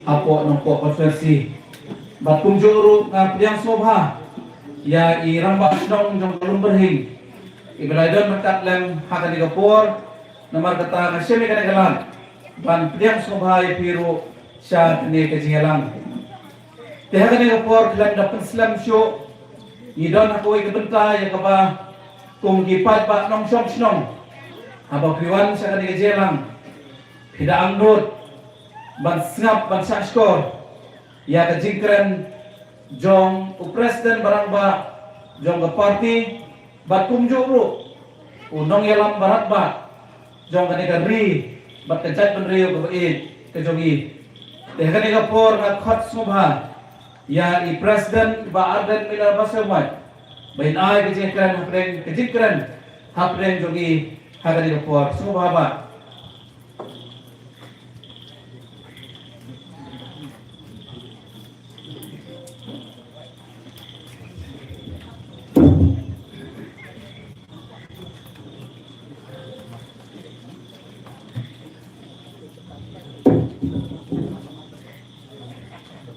Apo nongko konversi batung juru Pdeng Sobha ya iramba snong jong kalum berhing ibalaidon berkat lem haka di kapur nomor kata nasyami kana galan ban Pdeng Sobha ya piru sya ni ke Jingialang teh haka di kapur lem dapat Islam syo idon aku ke benta ya kaba kum ki Paidbah nong syong snong aba piwan sya di Jingialang tidak angdut ban Sngap ban sakskor ya ke jingkren jong presiden barang ba jong ke parti batum juru unong yalam barat ba jong ke negeri bat kejat penriu ke baid ke jogi teh ke negapor ngat khat subha ya i presiden ba arden mila basamat bain ai ke jingkren hapren jogi ha ke negapor subha ba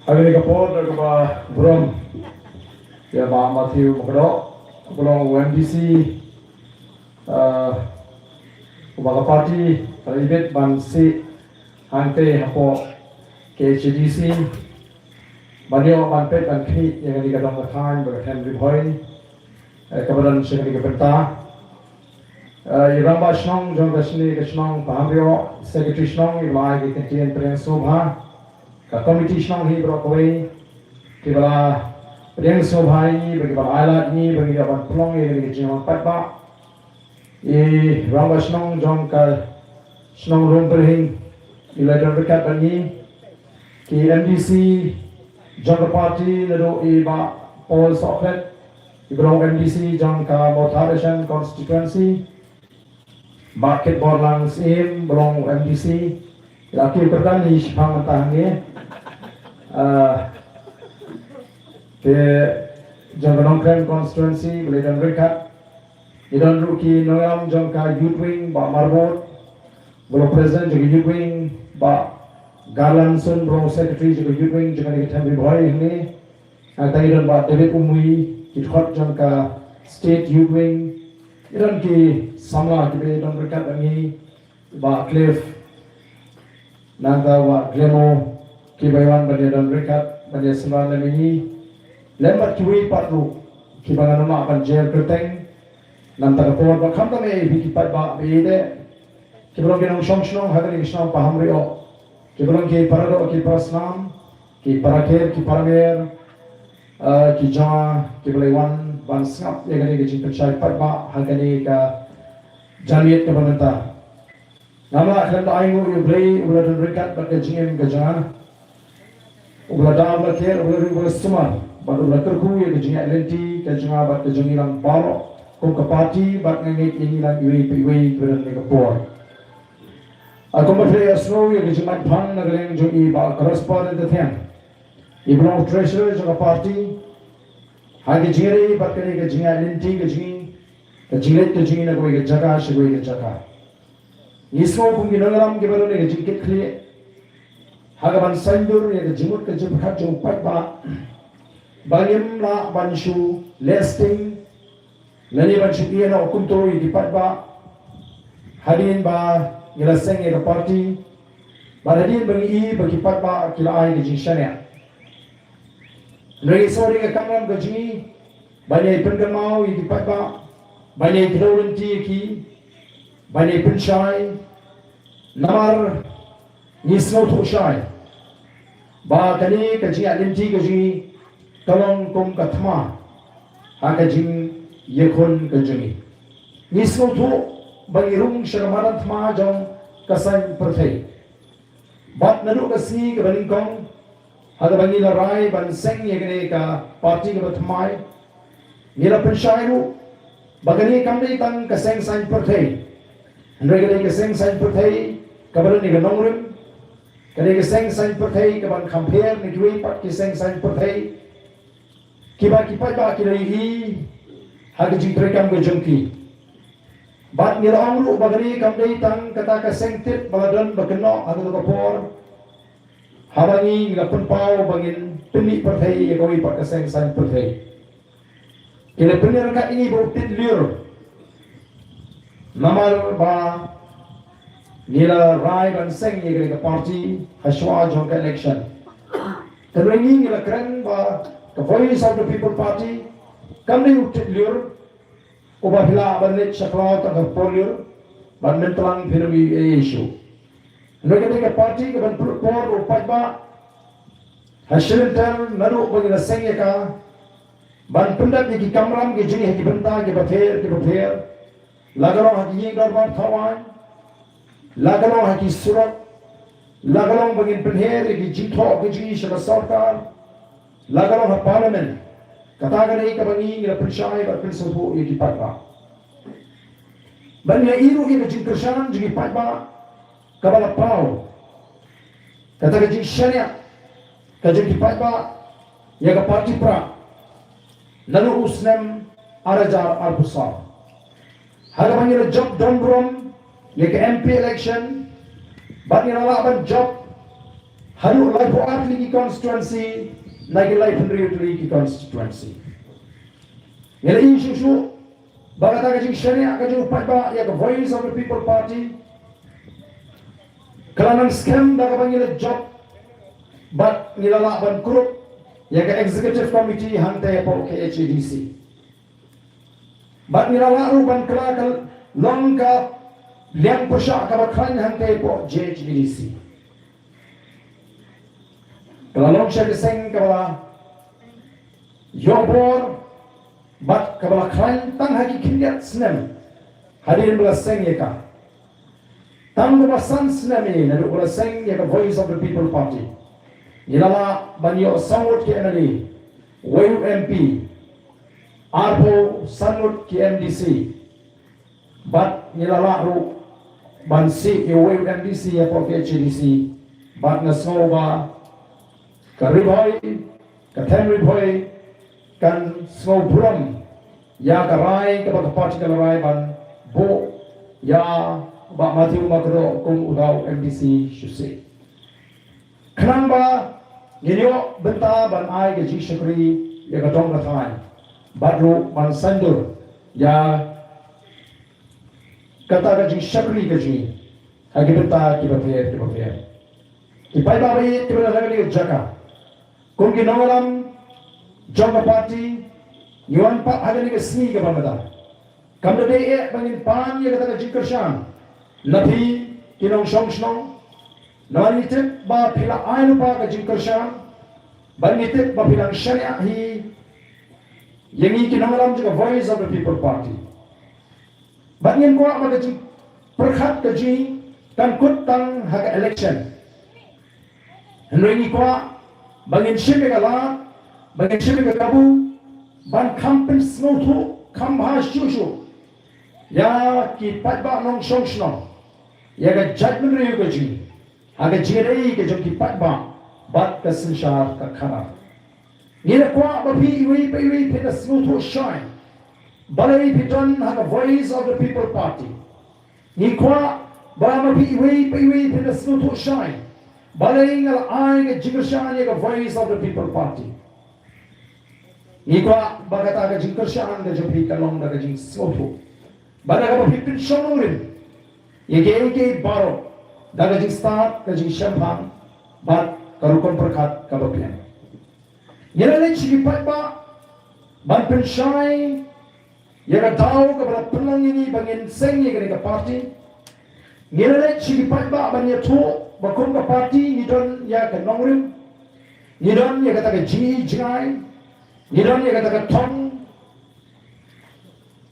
Hari kapor kepada Brom, ya Pak Matthew Mukadok, belum UMDC, kepada parti terlibat bansi hantai hapo KHDC, banyak banpet dan kini yang dikatakan berkan berkan ribuan, kepada sini kepada Iramba Snong, John Kasni Kasnong, Pahamrioh, Secretary Snong, Ilai Kentian Pdeng Sobha. Komiti Snong hi berokoi kibala Pdeng Sobha ini bagi bala alat ini bagi dapat pelong ini bagi Jingialang Paidbah Ramba Snong jong ka Snong rum berhing ila dan dekat bagi ki MDC jong parti lalu iba Paul Soklet ibrong MDC jong ka Motaration constituency Market Borlang Sim berong MDC laki pertani Shpang Tahangnya ke Jingialang constituency boleh dan rekat idan ruki noyam jangka youth wing ba marbot boleh present juga youth wing ba Garlanson bro secretary juga youth wing juga kita ambil boy ini atau idan ba David Umui kita jangka state youth wing idan ki sama kita idan rekat ini ba Cliff naga ba Glemo Kibaywan pada dan rekat pada sembilan ini lembat kiwi patru kibangan nama akan jail kerteng nanti kapor bakam kami biki Paidbah bide kibalong kinong shong hari ini Snong Pahamrioh kibalong ki parado ki prasnam ki parakir ki paramer ki jama kibalaiwan ban Sngap yang ini ki jingkacai Paidbah hari ini ke jamiat kebananta nama akan aingu yublei ulah dan rekat pada jingin kejangan ulah dah berker ulah semua baru ulah terku yang kejengat lenti kejengat bat Jingialang baro kum ke parti bat ngengit ini lang iwi kepada negapor aku berfirman asro yang kejengat pan nageleng jungi ba correspondent datang ibrong treasurer juga parti hagi jiri bat kene kejengat lenti kejengat nak koi kejaga segoi kejaga ismo pun ginagaram ke baru ne kejingkit kli hagaban sanjur yang jemut ke jemhat jong Paidbah banyam la banshu listing lani banshu dia na kunto di Paidbah hadin ba ngelaseng ke parti hadin bagi Paidbah kila ai ke jingsanya lagi sore ke kamram ke jingi banyak pengemau di Paidbah banyak volunteer ki banyak pensyai namar nisno thushai ba kani kaji alinti kaji kalong kum kathma hakajing yekhon kajini nisno thu bangirung sharmaran thma jong kasan perthai bat naru kasi ke balingkong haga bangila rai ban seng yegene ka parti ke thmai nila penshairu bagani kamdei tang kaseng san perthai ndregene kaseng san perthai kabaran ni ganongrim kali keseng sain perthai kaban compare ni dui pat keseng sain perthai kiba Paidbah kilai hagi jingtrekam ke jengki bat nirang lu bagari kamdei tang kata keseng tip baladon bakeno adu kapor habangi ngila penpau bangin peni perthai ya koi pak kaseng sang perthai kila penir ka ini bau tit liur namar ba ngila rai ban seng ye ke party haswa jong ka election terwengi ngila keren ba the voice of the people party kamni utit liur uba hila banlet shaklau ta poliur ban mentlang firmi issue Mereka ke parti ke ban por o Paidbah hasil ter naru bagi naseng ya ka ban pendat ki kamram ki jini ki benta ki bafer lagalong haki garbar thawan lagalong haki surat lagalong bagi penher ki jitho ki jini shaka sarkar lagalong ha parliament katakan ai ka bangi ngira persyai ba pensopo ki Paidbah ban ya iru ki jin kersan jini Paidbah Kabala pau kata ke jing syariah kajeng di Paidbah ya ke parti pra lalu usnem arajar arbusar haga panggil job dombrom ya ke MP election bani rala ban job haru life artli ki constituency nagi life Pahamrioh ki constituency ya isu bagata ke jing syariah kajeng Paidbah ya ke voice of the people party Kelanang scam dah panggil job, but nilala ban kurup, ya ke executive committee hantai po ke HADC. But nilala ban kelakal long ka liang persyak kabakhan hantai po JHDC. Kelalong siya keseng kabala yobor, but kabala khan tang haki kindiat snem hadirin belaseng ya ka. Tang basan snami na dukula seng ya the voice of the people party. Nilala banyo sangut ki enani, wayu MP, arpo sangut ki MDC. But nilala ru bansi ki wayu MDC ya po ki HDC. But nasngo ba kariboy, katemriboy, kan sngo puram ya karai kapag party kalarai ban bo ya Bak mati makro kum udau MDC syusi. Kenapa Ginyo benta ban ai ke jishakri ya katong rathai. Badru ban sandur ya kata ke jishakri ke ji. Hagi benta ki bafer. Ki Paidbah bai ki bela lagi jaka. Kum ki nongalam jangka party yuan pak hagi ke sni ke bamada. Kamda dei bangin pan ya kata ke jingkershan. Nabi kinong song nanitit ba pila ainu pa ka jingkershan banitit ba pilang syariah hi yangi kinong juga voice of the people party banyan ko ama ka jing perkhat ka jing kan kutang haga election henrengi ko bangin shibe ka la bangin shibe ka kabu ban kampen snotu kambha shushu ya ki Paidbah nong song ya ga judgment review ka ji aga jirei ke jom ki Paidbah bat ka sinshar ka khana nila kwa ba phi iwi pe da smooth shine balai piton haga voice of the people party ni kwa ba ma phi iwi pe da smooth shine balai ngal ai ga jigershan ya ga voice of the people party ni kwa ba kata ga jigershan da jom phi kalong da ga jing smooth ba ga ba phi pin shonurin Yege baro daga jing start ka jing shampang bat karukon perkat ka bapian. Yelele chigi Paidbah ban pensyai yaga tau ka bala pelang ini bangin seng yaga ka party. Yelele chigi Paidbah ban ya tu bakum ka party nidon ya ka nongrim nidon yaga ta ka jingai nidon yaga ta ka tong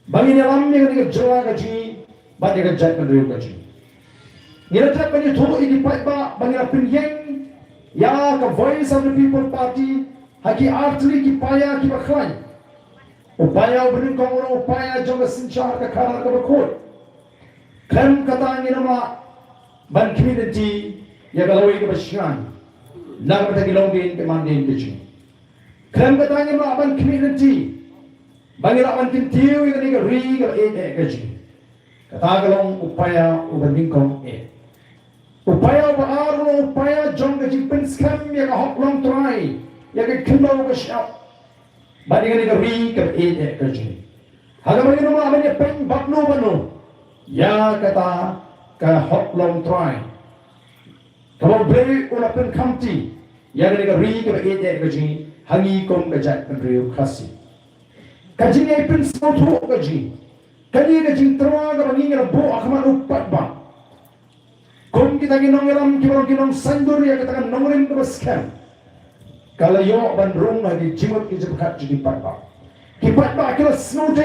bangin yalam yaga ka jela ka ji Bat dia jat menerima gaji. Nila tak banyak tu ini Paidbah banyak penyeng ya ke voice of the people party haki artli ki paya ki baklan. Upaya berin kong orang upaya jom sinchar ke karar ke bakut. Klaim kata ni nama ban community ya galawai ke basyan. Nak kata gilongin ke mandin keji. Klaim kata ni nama ban community banyak ban kintiu yang ni ke ri ke keji. Kata galong upaya ubanding kong upaya baru upaya jong ke jipin scam ya ke hok long try ya ke kembau ke shop bagi ni ke ri ke ke jing haga bagi nama amanya pen bakno bano ya kata ke hok long try kalau beri ulapan kamti ya ke ri ke jing hangi kom ke jat penriu khasi kajing ai pen soto ke jing kani ke jing terwa ke bangi ke bo akhmat upat ba kom kita ginong eram ginong sandur ya kita kan nongrim ke scam kalau yo bandrung lagi jimut ke jebkat jadi patba kipat ba kira snote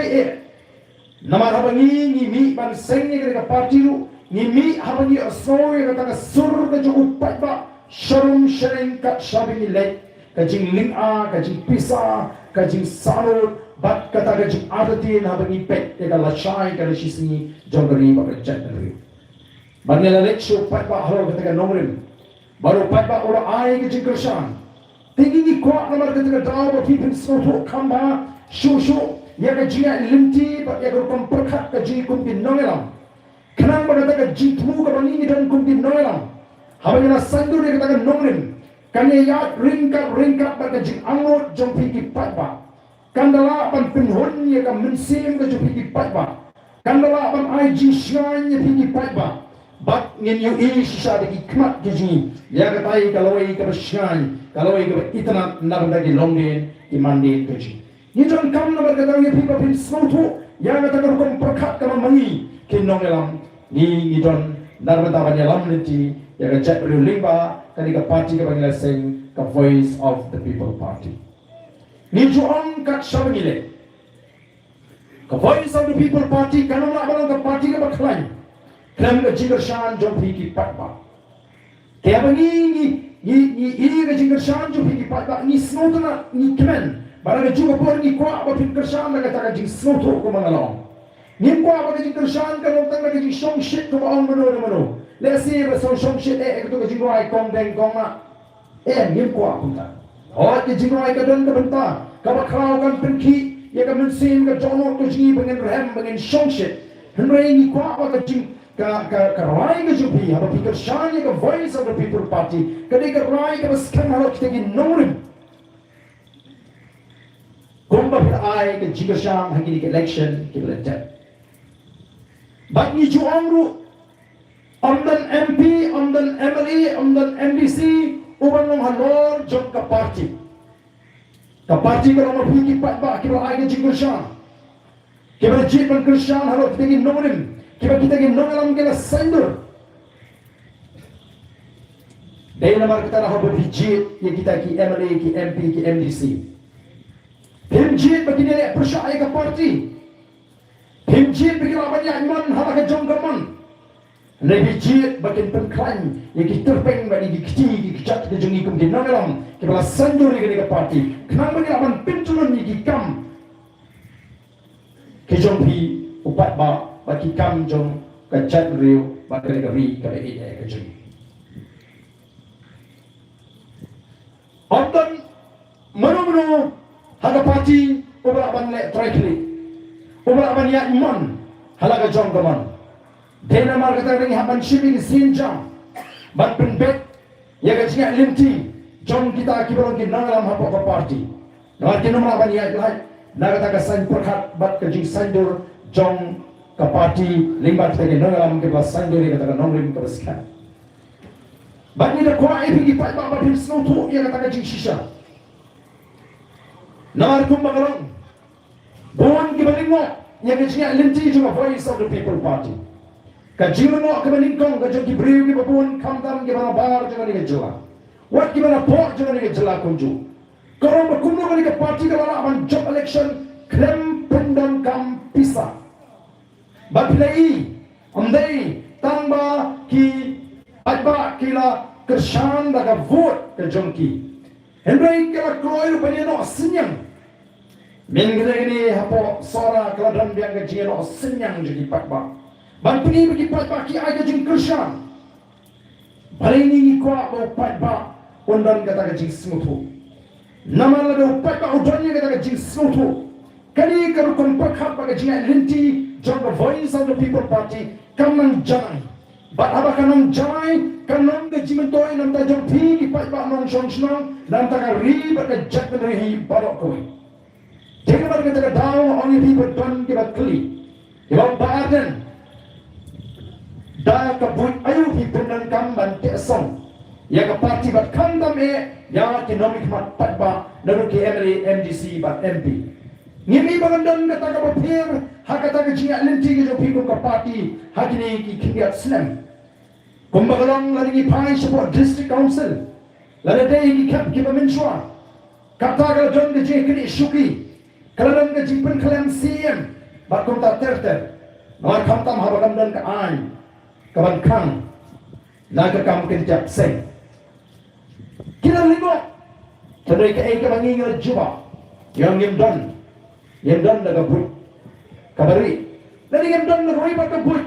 nama habangi ni mi ban sengni ke parti ru ni mi habangi asoi ke ta sur ke ju upat ba sharum sharing kat shabi le kajing ling a kajing pisa kajing sanu bat kata kajing adati habangi pet ke la shai ke shisni jongari ba ke chatri Bangla leksho patba halo ketika nomrim baru patba ora ai ke jingkersan tinggi ni kuat nomor ketika daw pipin soto kamba shushu ya ke jia limti ba ya ke perkhat ke ji kumpin noelam kenang pada ketika jitmu ke bangi dan kumpin noelam habanya sandur ya ketika nomrim kanya ya ringkat ba ke jing angot jong piki patba kandala pan pinhon ya ke mensim ke jong piki patba kandala pan ai ji shine ya piki patba Bat ngin yu isha de kmat giji ya katai kalau ai ka shan kalau ai ka itna nagda di longde di mandi giji ni jon kam na berkata ye pipa pin soto ya kata ka kom perkhat ka mangi kinong elam ni jon nagda ba lam liti ya ka chat ru limba kani ka party ka bangla sing ka voice of the people party ni jon kat shabile ka voice of the people party kanong na ba ka party ka baklan Klam ke jingkershan jom piki patba. Kaya bagi ni ke jingkershan jom piki patba ni snotna ni kemen. Barang ke juga por ni kuat apa jingkershan nak kata jing snoto ko mangalong. Ni kuat apa jingkershan kan orang nak jing song shit ko ang mano. Let's see ba song shit ke tu ke jingwai kong deng kong na. Ni kuat pun tak. Oh ke jingwai ke don ke benta. Ka ba krau kan penki ya ka mensin ke jono ke jingi pengen rem pengen song shit. Henry ni kuat apa ke jing rai ke jupi apa pikir shani ke voice of the people party kadi ke rai ke skan halo kita gi norim kumba pil ai ke jiga sham hangi ke election ke letet bat ni ju amru amdan MP amdan MLA amdan MDC uban long halor jom ka party ke nomor piki patba ke rai ke jiga sham ke berjit ban krishan halo kita gi norim kita ke nongalam ke sandur. Dari nama kita nak berjit yang kita ki MLA ki MP ki MDC. Himjit bagi dia persyai ke parti. Himjit bagi banyak iman hala ke jonggaman. Lebih jit bagi pengklaim yang kita terpeng bagi dikti dikcat ke jengi kum di nongalam ke bala sandur ke parti. Kenapa bagi aman pintulan ni kam ke jongpi upat ba bagi kam jong kacat riu bagi negeri kali ini kecil. Onton menu haga parti ubah ban le trakli ubah ban ya iman halaga jong gaman. Dena mar kata ring haban shibi sinjang ban penbet ya gajnya limti jong kita kibaron ki nangalam hapo ka parti. Nawar kinum ban ya ilai nagata ka san perkhat bat kajing sandur jong ka parti limbat tege nongalam ke basanduri kata nongrim teruskan bagi dah kuat pergi pat bab bil snoto ia kata jing shisha namar kum bagalong bon ke balingo ia kecnya linti juga voice of the people party ka jimengo ke balingkong ka jong briu ke babon kamdam ke bar juga ni jela wat ke bana pok juga ni jela kunju kalau berkumpul ke parti ke bala ban job election klem pendam kam pisa Baplei, amdei, tangba ki, adba kila kershan daga vote ke jongki. Henry kila kroy rupanya no senyang. Minggu ini hapo sora kila dam biang ke jia no senyang jadi patba. Bampuni bagi patba ki ai ke jing kershan. Bali ni kuat bau patba undan kata ke jing smutu. Nama lada patba udannya kata ke jing smutu. Kali kerukun pakhat bagi jia linti. Jom the voice of the people party kamang janai Bat haba kanong jai kanong ke jimentoy nam ta jong thi ki Paidbah nong song snong nam ta ka ri ba ka jat na hi barok koi. Jadi bar ka ta daw only people don ke ba kli. Yo baden da ka buat ayu hi penan kam ban te song. Ya ka parti bat kam dam ya economic mat Paidbah naru ke MLA MDC bat MP. Ngimi bangandan kata ka bapir hakata ka jinga linti ke jo people ka parti hakini ki kingiat slam. Kumbagalong lagi pai support district council. Lalu day ki kap ki peminsua. Kata ka jon ke je kini shuki. Kalan ka jimpen kalam CM. Bat kum ta ter. Nawar kam tam habagandan ka ai. Kaban kang. Laga kam kin jak seng. Kina lingo. Tadai ka ai ka bangingal juba. Yang ngim don daga but. Kabari. Lagi ngim don daga riba ka but.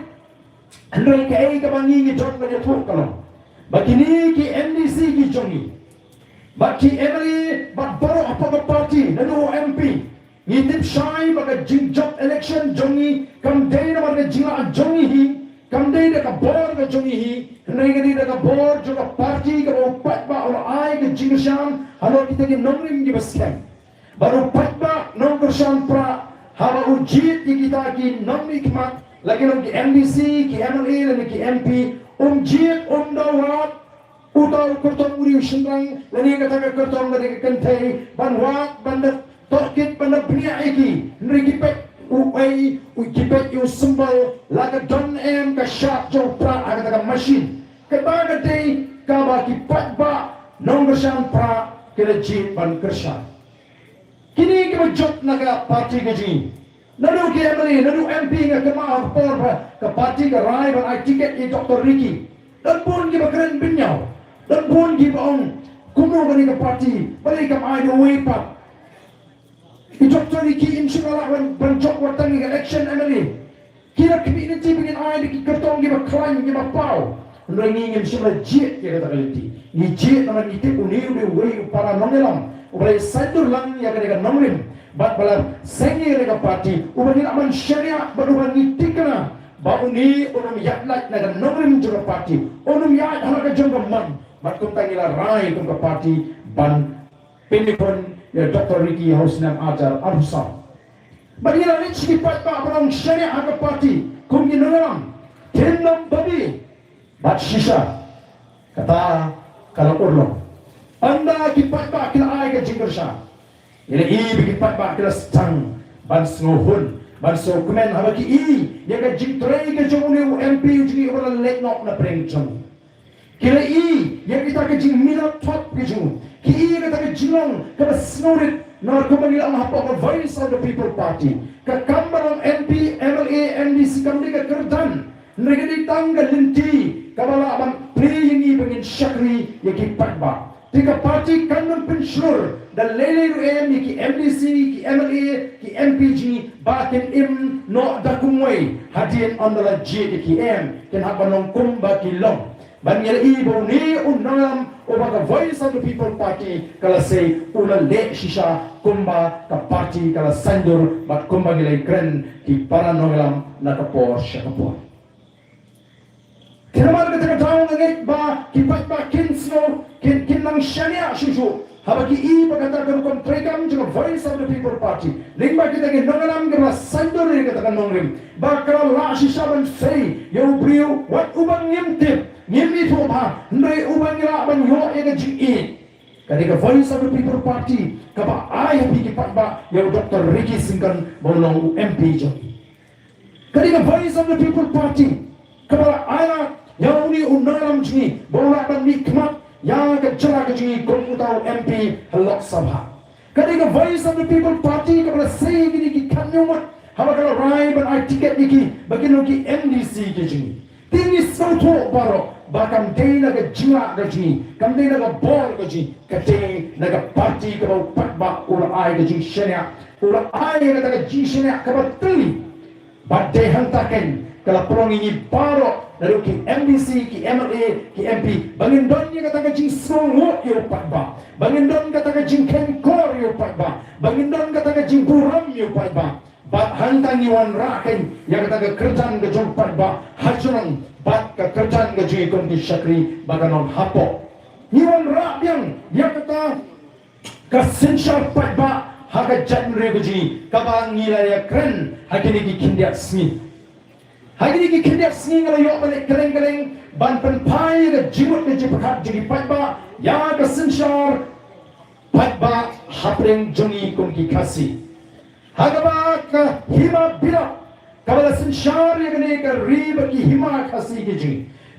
Andai ka ai ka bangingi jon ka tu kalong. Bakini ki MDC ki jongi. Baki MLA bat baro apa ka party nanu MP. Ngitip syai baka job election jongi kam day na marga jinga jongi hi kam day na ka bor ka jongi hi nai ka na ka bor jo ka party ka Paidbah or ai ka jinga syam halo kita ki nongrim ki baskem baru Paidbah nong kersyam pra haba ujit ki kita ki nongri kmat lagi nong ki MDC ki MLA lagi ki MP jit dawat utaw kurtong uri usindang lagi kata ka kurtong lagi ka kantay banwat bandat Tokit pada pria iki, nriki pek uai ukipet yu sembal laga don ke syak jauh pra agak agak mesin. Kebaga day kaba ki Paidbah nong kersan pra kena jit ban kersan. Kini kita jot naga parti keji. Nadu ki MLA, nadu MP nga kemah por ke parti ke rai ban ai tiket i Dr. Ricky. Dan pun kita keren binyau. Dan pun kita on kuno bani ke parti, balik ke ai duwe pak. Dr. Ricky insyaAllah ban job watang ke election MLA. Kira community bikin ai di kertong kita klaim kita pau. Nrengi ngin semua jet kita kata kaliti. Ni jet nama ni tip uniu de wei para nongelam. Ubalai sadur lang ya kena nonglim. Bat balar sengi kena parti. Ubani aman syariah baru bani tikna. Ba uni unum yatlat naga nonglim juga parti. Unum yat halaga jengga man. Bat kum tangila rai kum ke parti ban pendekon ya Dr. Ricky Hosnam ajar arusam. Bagila ni ciki Paidbah perang syariah ke parti. Kum ginongelam. Tendam babi. Bat shisha kata kalau urlo anda ki Paidbah kila ai ke jinggersha ila i bi Paidbah kila stang ban snohun ban so komen haba ki i ya ke jingtrei ke jomuni MP uji ora lek nok na preng jong kila i ya kita ke jing minat top ke jong ki i ke ta ke jingong ke snorit na ko manila ang hapa voice of the people party ka kambarang MP MLA MDC kamdi ke kerdan negeri tangga linti kabala abang playing i bangin syakri yaki Paidbah tika parti kanun pensyur dan lele ruem yaki MDC ki MLA ki MPG bakin im no dakumway hadien ondala j yaki m ken habanong kumba ki long banyel i bo ni unam obaga voice of the people party kala say ula le shisha kumba ka parti kala sandur bat kumba gilay kren ki para nongelam na kapor syakapor. Kenapa kita tahu ngek ba ki Paidbah kinsno kin nang syariah susu habaki i pagkatakan kon prekam juga voice of the people party lingba kita ke nongalam ke sandur ni katakan nongrim bakal la sisaban say yo brio wat ubang ngimtip ngimi to ba ndai ubang ila ban yo e ji i kadika voice of the people party kaba ai bi ki Paidbah yo Dr. Ricky singkan bolong MP jo kadika voice of the people party kaba ai yang ini undalam jingi bola dan nikmat yang kecara ke jingi komputau MP Lok Sabha. Kadang voice of the people party kepada saya gini ki kanyumat haba kalau rai ban ai tiket niki bagi nuki MDC ke jingi. Tinggi sauto baro bakam day naga jinga ke jingi kam day naga bor ke jingi kadang naga parti ke bau Paidbah ula ai ke jingi syariah ula ai ke naga jingi syariah kepada teli badai hantaken kalau perang ini baro lalu ki MDC, ki MLA, ki MP bangin don ni kata jing songo yo Paidbah bangin don kata jing kenkor yo Paidbah bangin don kata jing buram yo Paidbah bat hantang iwan raken yang kata kerjaan ke jong Paidbah hajurang bat ke berjan ke jui kon ki syakri baganon hapo niwan rak yang kata kasensyar Paidbah haga jan reguji kabang ngilaya kren hakini ki kindiat sni hakini ki kindiat sni ngala yok balik keleng ban penpai ga jimut ke jipakat jadi Paidbah ya kasensyar Paidbah hapreng jongi kon ki kasi haga ba ka hima bila kabala sensyar ya gane ka riba ki hima kasi ki ji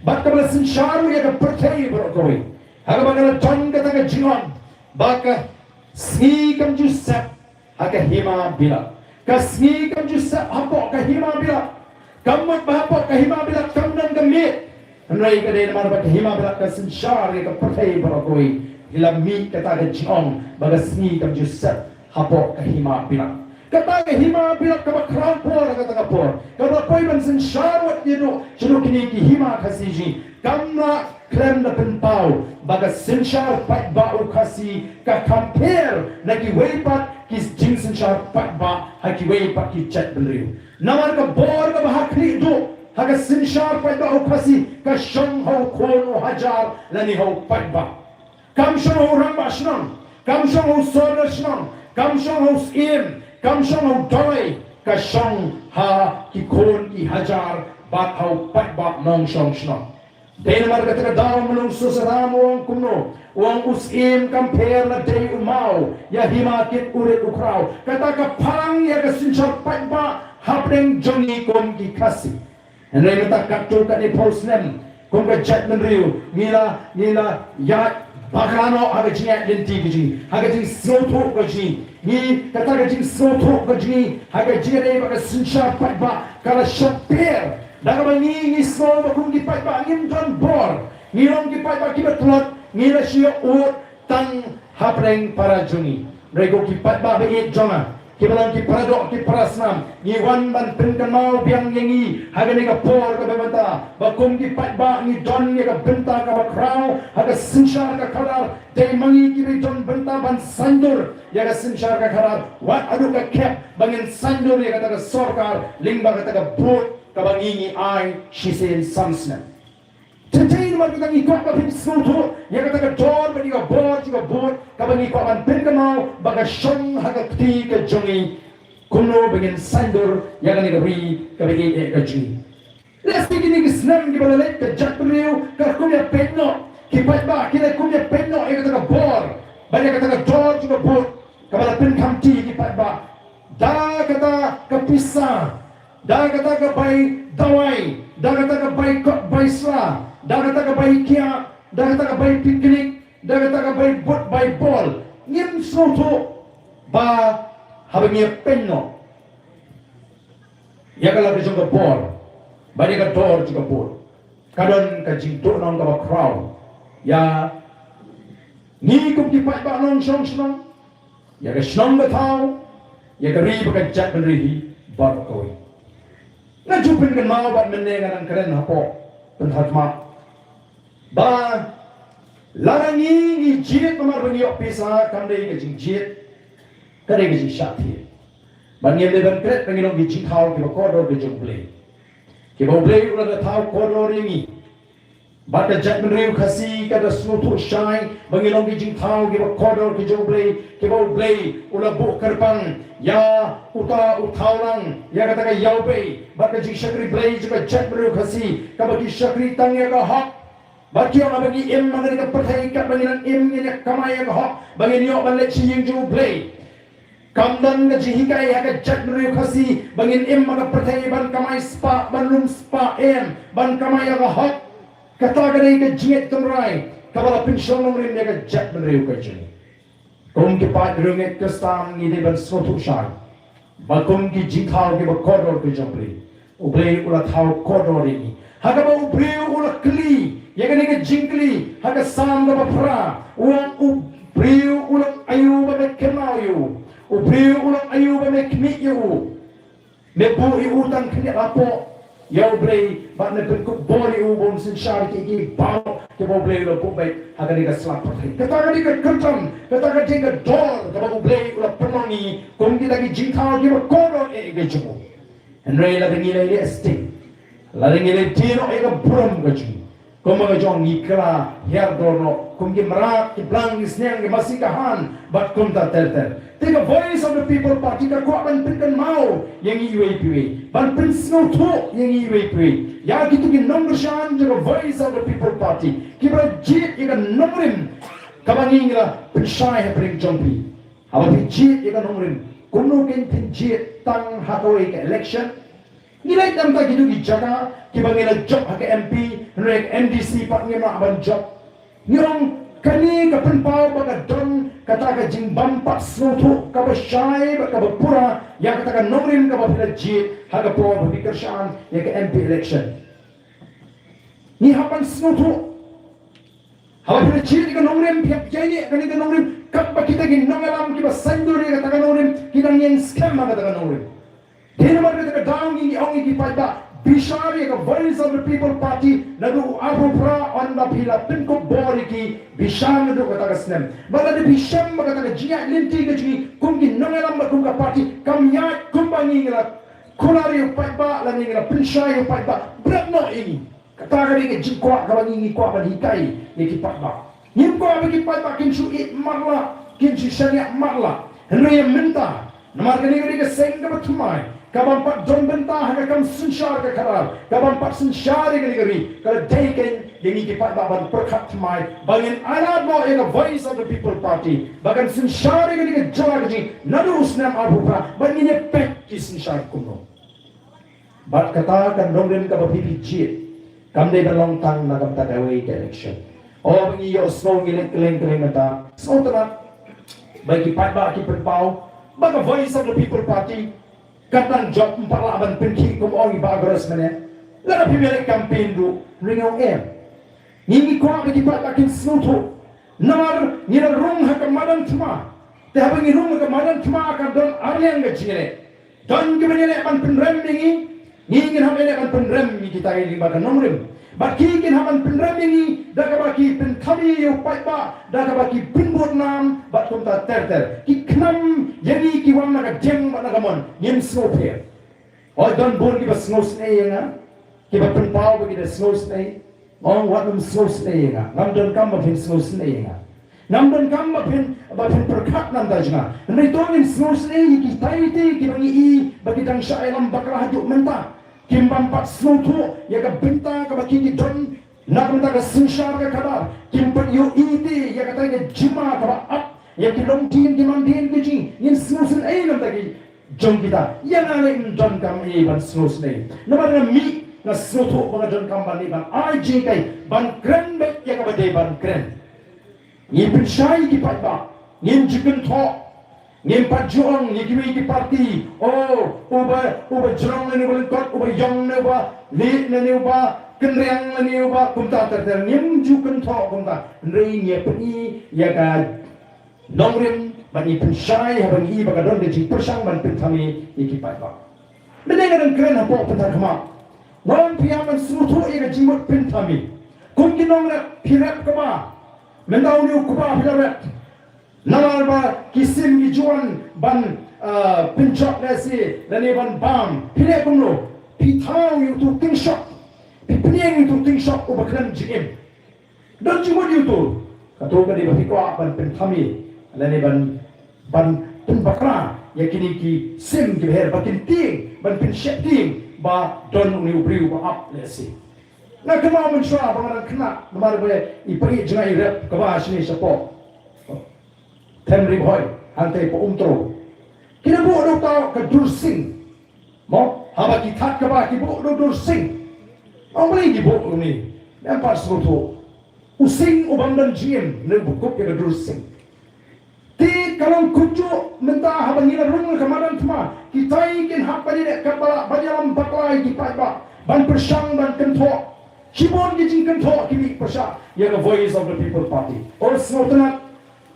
bat kabala sensyar ya ka percaya berokoi haga ba kana jon kata ka jingon baka sni kam jusap haga hima bila ka sni kam jusap hapo ka hima bila kamut hapo ka hima bila kamnan kamit anrai ka de mar ba ka hima bila ka sensyar ya ka percaya berokoi hilami kata ka jingon baga sni kam jusap hapo ka hima bila kata ke hima bila kaba crown por kata ka por kaba koi man sen sharwat yedo chilo kini ki hima khasiji kamna klem na penpau baga sen shar Paidbah u khasi ka compare na ki weipat ki jing sen shar Paidbah ha ki weipat ki chat belriu namar ka bor ka bahakli do haga sen shar Paidbah u khasi ka shong ho khono hajar lani ho Paidbah kam shong ho ramba shnam kam shong ho solar shnam kam shong ho im kam shong ho doi ka shong ha ki khon ki hajar bat ho Paidbah nong shong shnam dei mar ka taka daw mulung susaram wong kumno wong usim compare na dei umau ya himakit urit ukraw kata ka parang ya ka sinchar Paidbah hapdeng jongi kom ki kasi and then ta kapto ka ni postnem kom ka chat menriu ngila ya bagrano aga jinga lenti giji aga jing soto giji ni kata ga jing soto giji aga jinga dei ba ka sinchar Paidbah kala shapir daga bangi ni so bakum di Paidbah ngim don bor ngirong di Paidbah ki betlot ngira sio ut tang hapreng para jungi rego ki Paidbah be jona ki balang ki paradok ki parasnam ni wan ban penkan mau biang yengi haga ni ka por ka bebanta bakum ki Paidbah ni don ni ka benta ka bakrau haga sinshar ka karar dei mangi ki don benta ban sandur ya ka sinshar ka karar wat adu ka kep bangin sandur ya ka ta sorkar lingba ka ta bot kabangingi ay shisen samsna tetain mar kita ngikot ka pipsuto ya kata ka dor bani ka bot kabangi ko an penkamau baga shong haga kti ka jongi kuno bagin sandur ya ka ni ri kabagi e ka ji let's begin ni snam ki balalet ka jatpriu ka kumya penno ki Paidbah ki kumya penno e kata ka bor bani kata ka dor ka bot kabala penkam ti ki Paidbah da kata ka pisa da kata ka bai dawai da kata ka bai sla da kata ka bai kia da kata ka bai piknik da kata ka bai bot bai bol ngim soto ba habangnya penno ya kala ka jong bor ba ni ka dor juga bot kadon ka jing to non ka crowd ya ni kum di Paidbah non shong shong ya ka shong ka thau ya ka ri ba ka chat ben ri ba ko na jupin kan mau bat menengan ang keren hapo penthatma ba larangi ni jit nomor bengiyok pisa kamdei ke jing jit kare ke jing shati bangiem de ban kret bengilong ki jing thau ki kodo ke jong ble ki bo ble ula ka thau kodo ringi ba ka jat menriu khasi ka da snutu shai bangilong ki jing thau ki kodo ki jong ble ki bo ble ula bu karpang ya uta uthaulang ya kata ka yaube baka jing shakri ble juga jat menriu khasi ka bagi shakri tang ya ka hak bagi orang bagi im mangani ka perthai ka banginan im ni kamai ya ka hak bangin yo ban le ching ju ble kamdan ka jihikai ya ka jat menriu khasi bangin im maka perthai ban kamai spa ban lum spa em ban kamai ya ka hak kata ka dei ka jinget tumrai kabala pinshong nong rin ya ka jat menriu ka jing kung ki pat runget ka stam ni de ban sotu shai bakum ki jithau ki ba kodor ki jambri uble ula thau kodor ni haga ba uble ula kli ya ka ni ka jingkli haga sam ba pra uang uble ula ayu ba me kemau yu uble ula ayu ba me kmi yu me bu yu utang kni apo ya uble ba ne ben ku bori u bon sin shari ki bao ke bo uble ula bu bai haga ni ka slap pathai kata ka ni ka kertam kata ka jing ka dor ka ba uble ula penongi kung ki lagi jithau ki ba kodor e ge jumu and rei la ngile ile esti la ngile tino e ka buram ga jumu Kung jong ikla her dorno, kung gimra ki blang isneng ki masikahan, but kung ta ter. Take a voice of the people party ka ko ban pinkan mau yang iwe piwe. Ban pin snow to yang iwe piwe. Ya gitu ki nomor shan the voice of the people party. Kibra jit ika nomrim kabangingra pinshai hapring jompi. Hawa pi jit ika nomrim kuno ken pin jit tang hatoi ke election. Nilai tam ta gitu ki jaga kibangila job ha ke MP rek NDC pak ngema ban job. Nyong kani ka penpau baga don kata ka jingbam pak snotu ka ba shai ba ka ba pura ya kata ka nomrim ka ba pila jit ha ka po ba bikershan ya ke MP election. Ni hapan snotu hawa pila jit ka nomrim piap jai kani ka nomrim kap ba kita ki nongalam ki ba sanduri kata ka nomrim kita ngeng scam kata ka nomrim. Denamar kata down in ongi ki Paidbah Bishari ka voice of the people party nadu apupra on the pila pinko bori ki bisham nadu kata ka snem bala de bisham kata ka jia linti ka ji kumki nangalam ba kumka party kamya kumbangi ngila kulari Paidbah la ngila pinshai Paidbah bratno ini kata ka ri ke jikwa ka bangi ni kwa ba hikai ni ki Paidbah nim ko ba ki Paidbah kin su it marla kin su sharia marla henry minta namar ka ni ka seng ka batumai kabang pat John bentah haka kam sunshar ka karal kabang pat sunshar ka negeri kalau daiken yang iki pat baban perkat mai bangin alad mo in a voice of the people party bagan sunshar ka negeri jawa ji nadu usnam abupra bangin ye pek ki sunshar kuno bat kata kan dongren ka bapipi jit kam de long tang na kam ta dawe election oh bangi yo snow ngileng keleng mata so tana bagi pat ba ki perpau baga voice of the people party katang job parlaban pinki kum ongi bagros mene la pimele campaign du ringo ngi ko ki pat akin snuto nar ni na rung ha kamadan tma te ha bangi rung ka madan tma ka don aryang ga chire don ke menele ban pinrem ngi ha mele ban pinrem mi kita ini baga nomrem baki kin ha ban pinrem ngi da ka baki pin khami yo Paidbah da ka baki pin bot nam bat kum ta ter ki knam yeri ki wam na ka jeng ba na ka mon nim snow pe o don bon ki ba snow snay nga ki ba pin pau ba ki da snow snay on wat num snow snay nga nam don kam ba pin snow snay nga nam don kam ba pin perkat nam da jna nei don in snow snay ki tai te ki bangi i ba ki dang sha elam bakra haju menta kimbam pat snow to ya ka benta ka ba ki don nak minta ka sunshar ka kabar kimpat yo iti ya kata ke jima ka ba up ya ki long tin ki man tin ki ji yin snusen ai nam taki jong kita yang ale in don kam e ban snus nei namar na mi na snoto ba don kam ban ni ban ai ji kai ban kren be ya ka ba de ban kren ni pin shai ki Paidbah nin jikin to nin pat juang ni ki parti oh uba jrong ni boleh kot uba yong ni ba li ni ba kenriang ni ba kumta ter nim ju kan tho kumta rei nye pni ya ka nongrim bani penshai ha bani ba ka don de ji persang ban pin thami iki Paidbah bene ga kren ha po pata khama non piaman sutu e ga jimot pin thami kum ki nongra phirap ka ba mendau ni ku ba phirap nalar ba kisim gi juan ban pinchok la si lani ban bam phire kum no pithau yu tu ting shot pipnieng itu ting shop ubakran jim don jimod itu kato ka di bahiko ban penthami alani ban bakra yakini ki sim ki her bakin ting ban pin sheting ba don ni ubriu ba up lesi na kama mun shwa ba kna namar be ipai jngai rep ka ba shini sapo temri boy ante po umtro kina bo do ta ka dursing mo haba ki that ka ba ki bo do dursing ang boleh dibuat ni, nampak sesuatu. Using ubang dan jiem, ni bukuk yang drusing. Ti kalau kunjuk mentah habang ina rung kemadan tma, kita ingin hak pada dek kabala bajalam baklai di Paidbah, ban persang ban kentok. Kibon kijing kentok kini persang. Yang the voice of the people party. Or sesuatu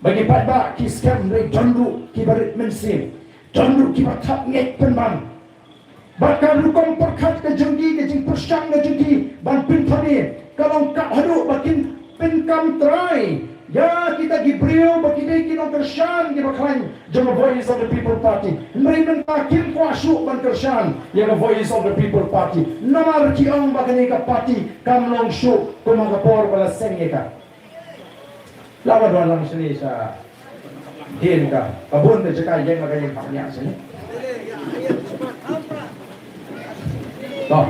bagi Paidbah ki scam dari jandu ki barit mensim, jandu ki batak ngek penban. Bakal lukong perkat ke jeng persang ke jengki ban pin thani kalau kak hadu bakin pin kam trai Ya kita gibriu bakidai kinong Kershan gibaklan jong Voice of the People Party. Mereka takim kuasuk ban Kershan yang Voice of the People Party. Namar kiong bagani ka party kamlong syuk kumagapor bala sengeka. Lawan doan lang sini sa hin ka. Kabun na jaka yang magayang paknya sini. Toh.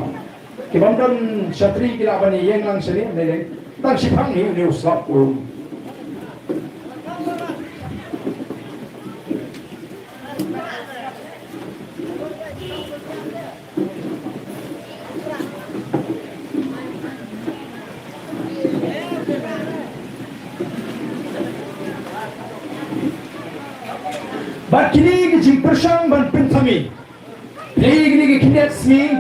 Kibamdan syatri kilaban ni yang lang sini nilai. Tang sipang ni slap urung. But kini kecing persang ban pentami. Kini kinet smi.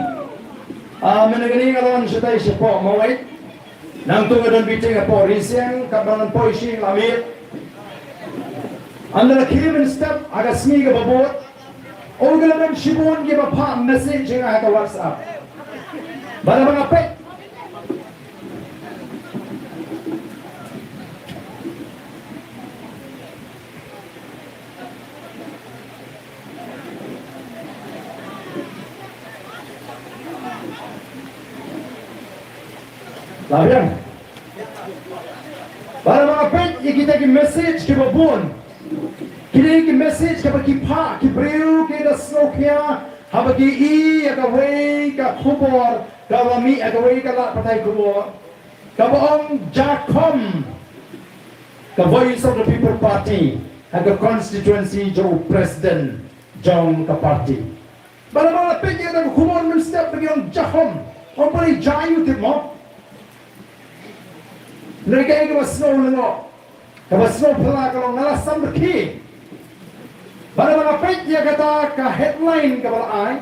Menegani kalon setai sepo mawai. Nang tu kadang biting apa riseng kabanan poisi lamit. Anda kini men step agak smi ke babot. Orang shibun ke bapa message yang ada WhatsApp. Barang apa? Labian. Barang apa yang kita ki message ke babon. Kita ki message ke bagi pa, ki breu ke da snokya, habagi I agaway ka kubor, kawami agaway ka la patay kubor. Kabaong Jakom, the Voice of the People Party, and the constituency Joe President John ka party. Barang apa yang kita kubor men step bagi ang Jakom. Ang pari jayu timo. Mereka yang snow lengo, kalau snow pelak kalau ngalasam berki. Barang apa yang kata ke headline kalau ay,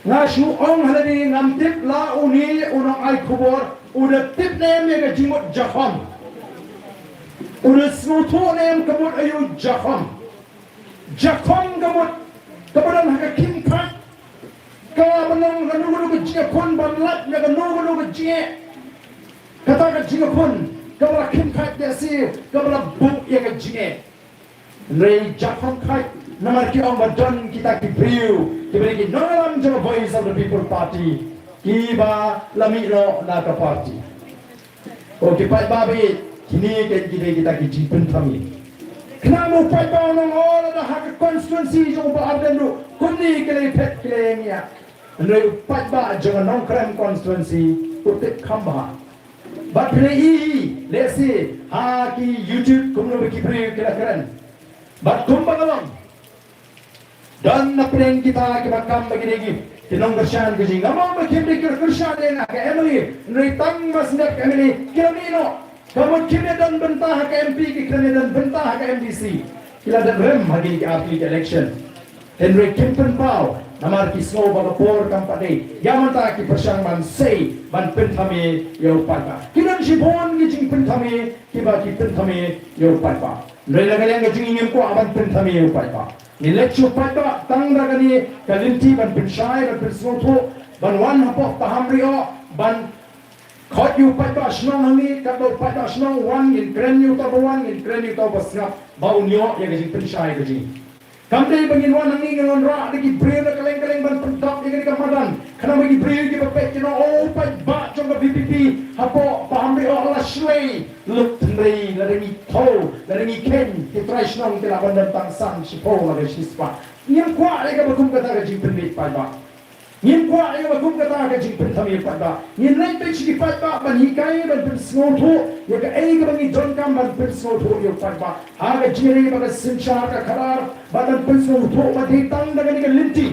ngasu ong hari ngamtip la uni unang ay kubor, udah tip name yang jimut Jakom, udah snow tu name kemut ayu Jakom, Jakom kemut kemudian hak kimpat, kalau menang nunggu kejikun banlat, yang nunggu kejik. Kata kejinga pun, kabala kimkat desi, kabala buk yang kejinga. Rei Jakom kai, namar ki orang badan kita kipriu, kiberi ki nongalam jama Voice of the People Party, kiba lami lo naka party. O ki Paidbah kini kita kijipun kami. Kenapa Paidbah nong all ada hak konstitusi jama Arden lu, kuni kele pet kele niya. Rei Paidbah jama nong krem konstitusi, utik kambah. But play, let's say, ki YouTube kumno bagi pre kira-kira. But kumbangalong. Dan na play kita kibakam bagi lagi. Tinong Kershan kasi ngamong bagi Kershan na ke Emily. Nritang mas nak Emily kiramino. Kamu kini dan bentah ke MP kini dan bentah ke MDC. Kila dan rem hagi ke api election. Henry Kimpen Pau. Namar kisno bagapor kampade yaman ta ki persang man sei ban pentami yo Paidbah kinan sibon ki jing pentami ki ba ki pentami yo Paidbah rela kalian ki jing ingin ko aban pentami yo Paidbah ni lecture Paidbah tang ra kani kalinti ban penshai ban pensnoto ban wan hapo Pahamrioh ban khot yu Paidbah snong hangi kato Paidbah snong wan in kren yu to wan in kren yu to Sngap baunyo ya ki jing penshai ki jing Kamdei bagi wan hangi ngon ra lagi breu na kaleng-kaleng ban pentok yang di kamadan. Karena bagi breu di bapet kino Paidbah jong VPP hapo Pahamrioh la shlei lut tendai la dengi to la dengi ken ki traishnong ki la bandan tangsan sipo la shispa. Nyam kwa lega bakum kata ka jing pendit Paidbah. Nyam kwa lega bakum kata ka jing pentami Paidbah. Nyam lain pe chi Paidbah ban hikai ban pensnoto ya ka ai ka bangi jonkam ban pensnoto yo Paidbah. Ha ka jiri ba ka sinchar ka kharar badan pensnoto ba ditang daga ni ka linti.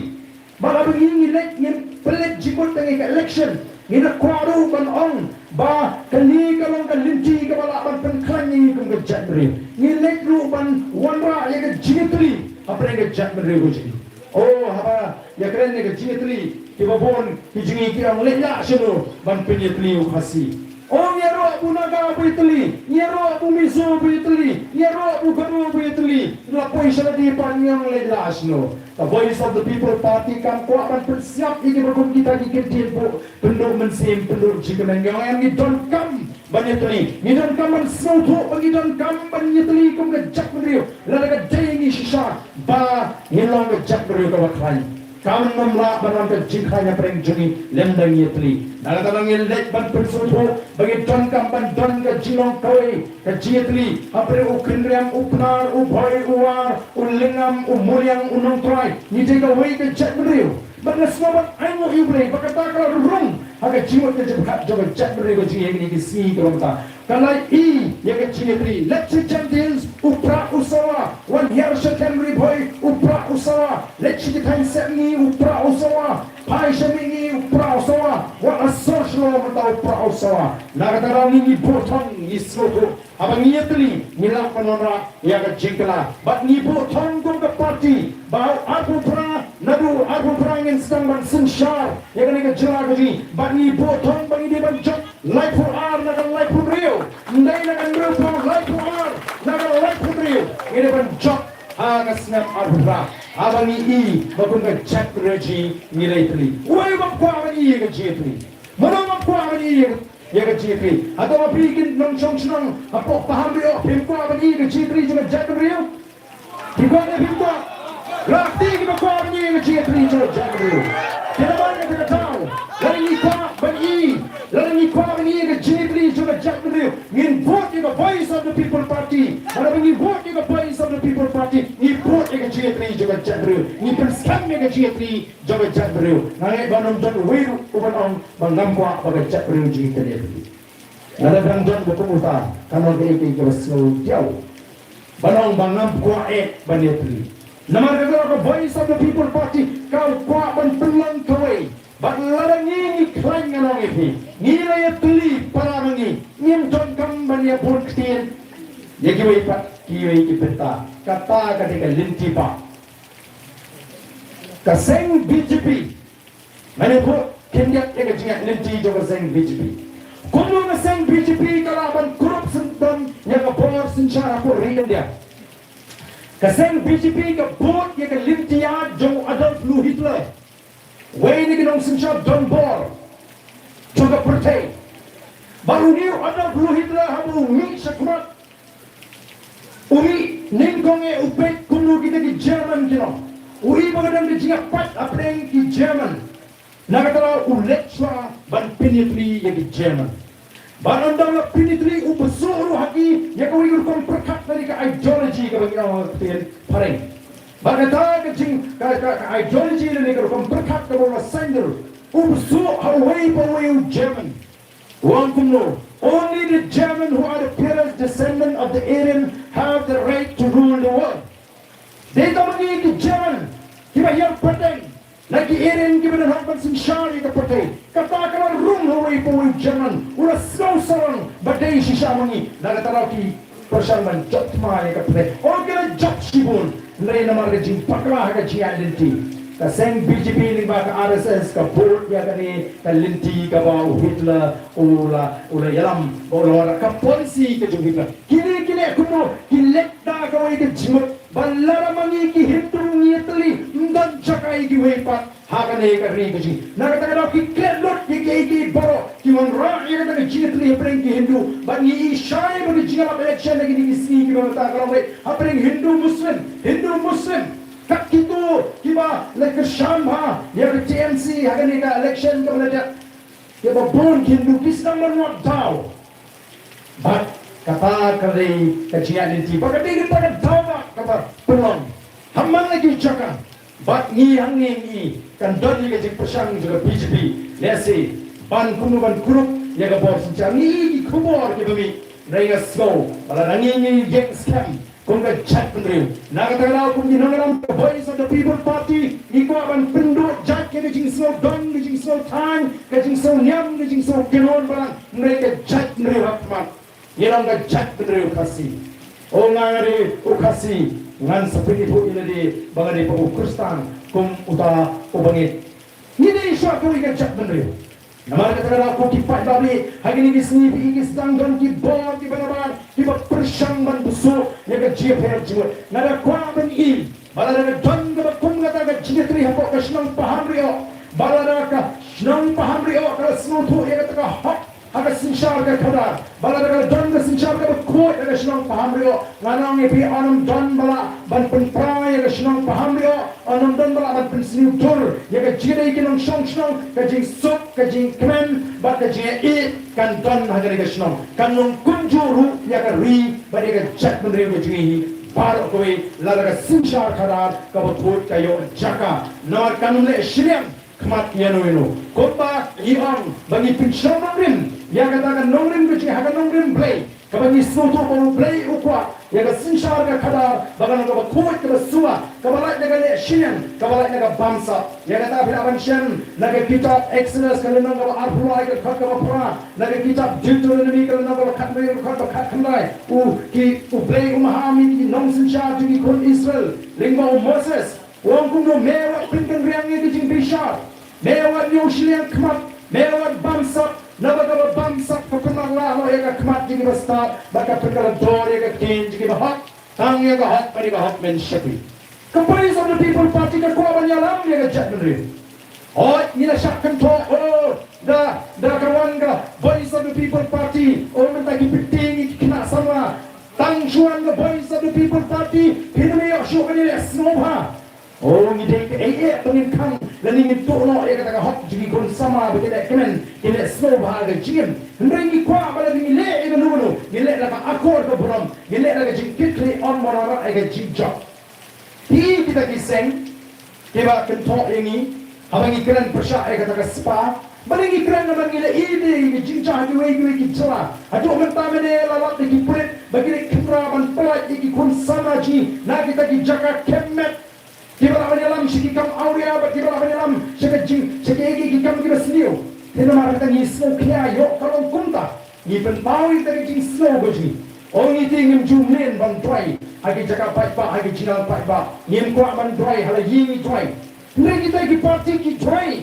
Ba ka bangi elect nyam pelet jikot tangi ka election. Ngina kwaru ban ong ba kali ka long ka linti ka bala ban penklanyi kum ka jatri. Ngilek lu ban wanra ya ka jingitri. Apa yang ka jatri ko jini. Oh, haba ya keren ni ka jingitri. Kibabon kijingi ki ang lenya sino ban penyetli ukasi. Oh nyero abu naga abu itli, nyero abu miso abu itli, nyero abu garu abu itli. Lapoi sana di panyang lenya sino. The Voice of the People Party kam ko akan bersiap ini berkum kita di ketin po penduk mensim penduk jika mengyang yang ni don't come banyetli ni don kaman snautu bagi don kam banyetli kum ke jak meriu la ga daingi shisha ba hilong ke jak meriu ka wakai kam namla banam ke jingkhanya preng jungi lendang yetli dalam dalam yelek ban pensutu bagi don kam ban don ke jilong koi ke jietli apre ukindriam upnar uboy uar ulingam umuliang unong trai ni jaga wei ke jak meriu bagi semua ayo ibre bakata kalau rung aga jiwat ke jebhat joga jak meriu ke jingi ni si ke bata kalai I ya ke jietli let's champions upra usawa one year shakan riboy upra usawa let's dikan semi upra usawa pai shemi upra usawa what a social mata upra usawa nagatara ni botong isoko abang yetli nilak panora ya ke jingkala but ni botong go ke party bau aku pra nadu aku pra ingin sedang ban sensyar ya ke ni ke jela ke but ni botong bagi dia ban jok life for R nagan life for real ndai nagan real for life for R nagan life for real ini ban jok aga Sngap arbra abang I bakun ke chat reji nilai tli wai bang kwa abang I ke jetli mana bang kwa abang I ya ke jetli atau apa bikin nong chong chong apa Pahamrioh pimko abang I ke jetli juga chat real pimko ne pimko rakti ke kwa abang I ke jetli juga chat real kita mana kita tahu lagi ni kwa abang I lagi ni kwa abang I ke jetli juga chat real ngin vote the voice of the people party mana bagi vote the voice of the people party ni vote ke jetli juga chat real ni penskam ke jetli juga chat real nangai banom jon weiru uban ong bangam kwa bagai chat real jetli nada bang jon betul uta kanon ke ke slow jauh banong bangam kwa banetli nama negara voice of the people party kau kwa ban pelang kawai bat larangi ni klain nganong ini nilai tuli para mangi ngim jon kam bania pun ktien ye kiwai pat kiwai ki peta kata ketika linti pa kaseng BJP mane ko kendiat ke jingat linti jo kaseng BJP kuno kaseng BJP kalaban korupsi dan yang bor secara ko rian dia kaseng BJP ke bot ye ke linti ya jo Adolf Hitler wei ni ginong secara don bor juga pertai baru ni Adolf Hitler hamu mi sekmat uri ningkonge upet kuno kita di Jerman kino uri bagadang di jingat pat apreng di Jerman nagatala uletwa ban pinitli ya di Jerman ban andang pinitli ubesuru haki ya kau ikut kom perkat dari ke ideologi ke bagi orang ketian pareng bagata ke jing ke ideologi ni ke kom perkat ke bawah sender ubesuru hawai bawah Jerman one kuno only the German who are the purest descendant of the Aryan have the right to rule the world. They don't need the German. Kiba yang Pdeng. Lagi Aryan kiba na hangpan sinsyari ka Pdeng. Katakanlah room away for German. Ula slow sarang badai sisya mangi. Nagataraw ki persamaan jotma ya ka Pdeng. O kila jot sibun. Lay na marajing pakla ka identity. Kaseng BJP ni ba ka RSS ka board ya kani ka linti ka ba Hitler ula yalam ula ka polisi ka jung Hitler kini kuno kilekta ka wai ka jimot ballara mangi ki hintung yetli ndan chakai ki wai pat hakane ka ri ka ji nakata ka ki kelot ki boro ki wan ra ya ka jitli apreng ki hindu bangi ishai ba ki jinga election lagi ni sni ki ba ta ka wai apreng hindu muslim kat kita kiba like Syam ha ya ke TMC ha ni ka election ka belajar ya ba bon hindu kisang manwat tau but kata kali kajian ini bagaimana kita kan tahu kata pelong hamman lagi cakap but ni kan don ni kajik persang juga BJP lesi ban kurup ya ka bor sincang ni kubor ke bumi rega slow bala ni geng scam kung ka chat pendriu nakatagalaw kung ginangaram the voice of the people party iko aban penduk jat ke jing so don jing so time ke jing so nyam ke jing so kinon barang mereka chat pendriu hakmat yerang ka chat pendriu kasi o ngari o kasi ngan seperti bu ini di bangani pa Kristan kung uta ubangit hindi siya ko ka chat pendriu namar katagalaw kung ki Paidbah hagini gisni igis tanggon ki bor ki banaban ki persang ban busuk ya ka GPR jiwa nada kwa ban I balada don ga kum ngata ga jinitri hapo ka Pahamrioh balada ka Pahamrioh ka snutu ya ka hok Haka sinsyar ka kada. Bala daga don ka sinsyar ka kuat daga sinong Pahamrioh. Nganong ipi anam don bala ban penprai daga sinong Pahamrioh. Anam don bala ban pensiniu tur. Yaga jirai kinong sinong ka jing sup ka jing kemen ba ka jing eat kan don haga daga sinong. Kanong kunjuru yaga ri ba daga jat menriu ka jing barok kowe lalaga sinsyar kada ka bot kayo jaka. Nawar kanong le shriam kemat yano kota iang bagi pinsyon nongrim yang katakan nongrim kuci hakan nongrim play kabagi soto ko play ukwa yang sinsyar ka kada bagan ka kuat ka suwa kabalai naga shian kabalai naga bangsa yang kata pinaban syan naga kitab Exodus kalendang ka arpulai ka khat ka pra naga kitab Deuteronomy kalendang ka khat mai ka khat khandai ki play umahami ki nong sinsyar ki kon Israel lingwa Moses wong kuno mewat pinkan riangnya ki jing bishar mewat Yoshian kemat, mewat bangsa, naga bangsa kepenang lah yang kemat jadi besar, maka perkara dor yang kin jadi bahak, tang yang hak pada hak menshapi. Companies of the People Party ke kuaban yalam yang jat menerima. Oh, ini syak control. Oh, dah kawan ke Voice of the People Party. Oh, mentaki Pdeng kena sama. Tang Chuan ke Voice of the People Party. Hidupnya syuk ini Sngap. Oh, ni dek pengin kang dan ingin tolong ia kata hak jadi kon sama begitu kemen ini Sngap harga jim ringi kuah pada ni le itu nulu ni le laka akor ke buram ni le laka jingkit li on morara aga jijak hi kita kiseng kiba kentok ini habangi keren persya ia kata spa balingi keren nama ni le ini jijak ni we kijala aduh mentah mene lawat di kulit bagi kitra ban pelat di kon sama ji na kita kijaka kemet Kibara banyalam sikikam aurea, kibara banyalam sikajing, sikegi kikam kibas liu. Tena marata ni snow kaya yo kalong kunta. Ni penpawi tadi jing snow baju. Orang itu ingin jumlen ban dry. Agi jaga Paidbah, agi jinal Paidbah. Ni kuat ban dry, hala yini dry. Ni kita ki parti ki dry.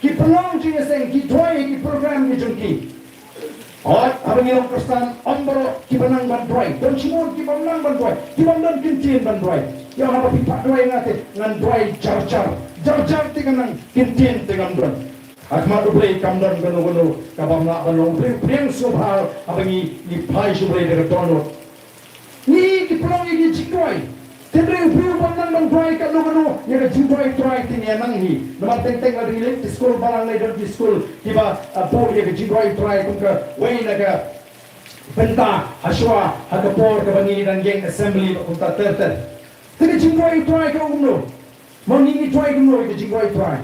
Ki pelang jing seng ki dry ki program ki jungki. Oh, abang yang Kristen, ambaro ki benang ban dry. Dan semua ki benang ban dry. Ki benang kintin ban dry. Yang apa pipak dua yang ngate ngan dua jar dengan kintin dengan don. Akmat boleh kamdan gano kabamna balong bring subhal abangi ni pai subray dengan dono. Ni kipulong ini jingdoi. Tendre upiu bandang doi kat gano yang jingdoi tini anang ni. Nama teng lagi di sekolah balang lagi di sekolah tiba bo yang jingdoi kumka wei naga benta aswa hakapor kabangi dan geng assembly kumta terter. Tapi jingwai try ke umno, mau ni try umno itu jingwai try.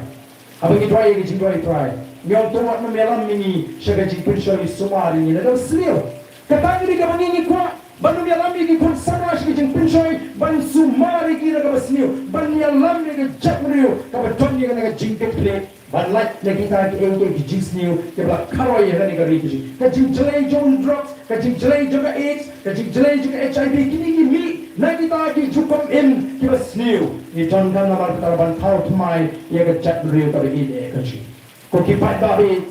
Apa ni try ke jingwai try? Yang tuan memelam ini sebagai jingkun syari semua ini adalah seliu. Kata ni kalau ni kuat, banu memelam ini kun sama sebagai jingkun syari, ban semua ini adalah seliu. Ban memelam ini jat meriu, kalau tuan ni kena jingkun play. Ban light lagi kita ke jing seliu, kalau karoi yang ni kari jing. Kajing jelai jom drugs, kajing jelai juga AIDS, kajing jelai juga HIV. Kini mi. Na kita ki cukup in kita sniu ni contoh nama kita bantau tumai ia kecak beriu tapi ini kecil. Kau kipat babi,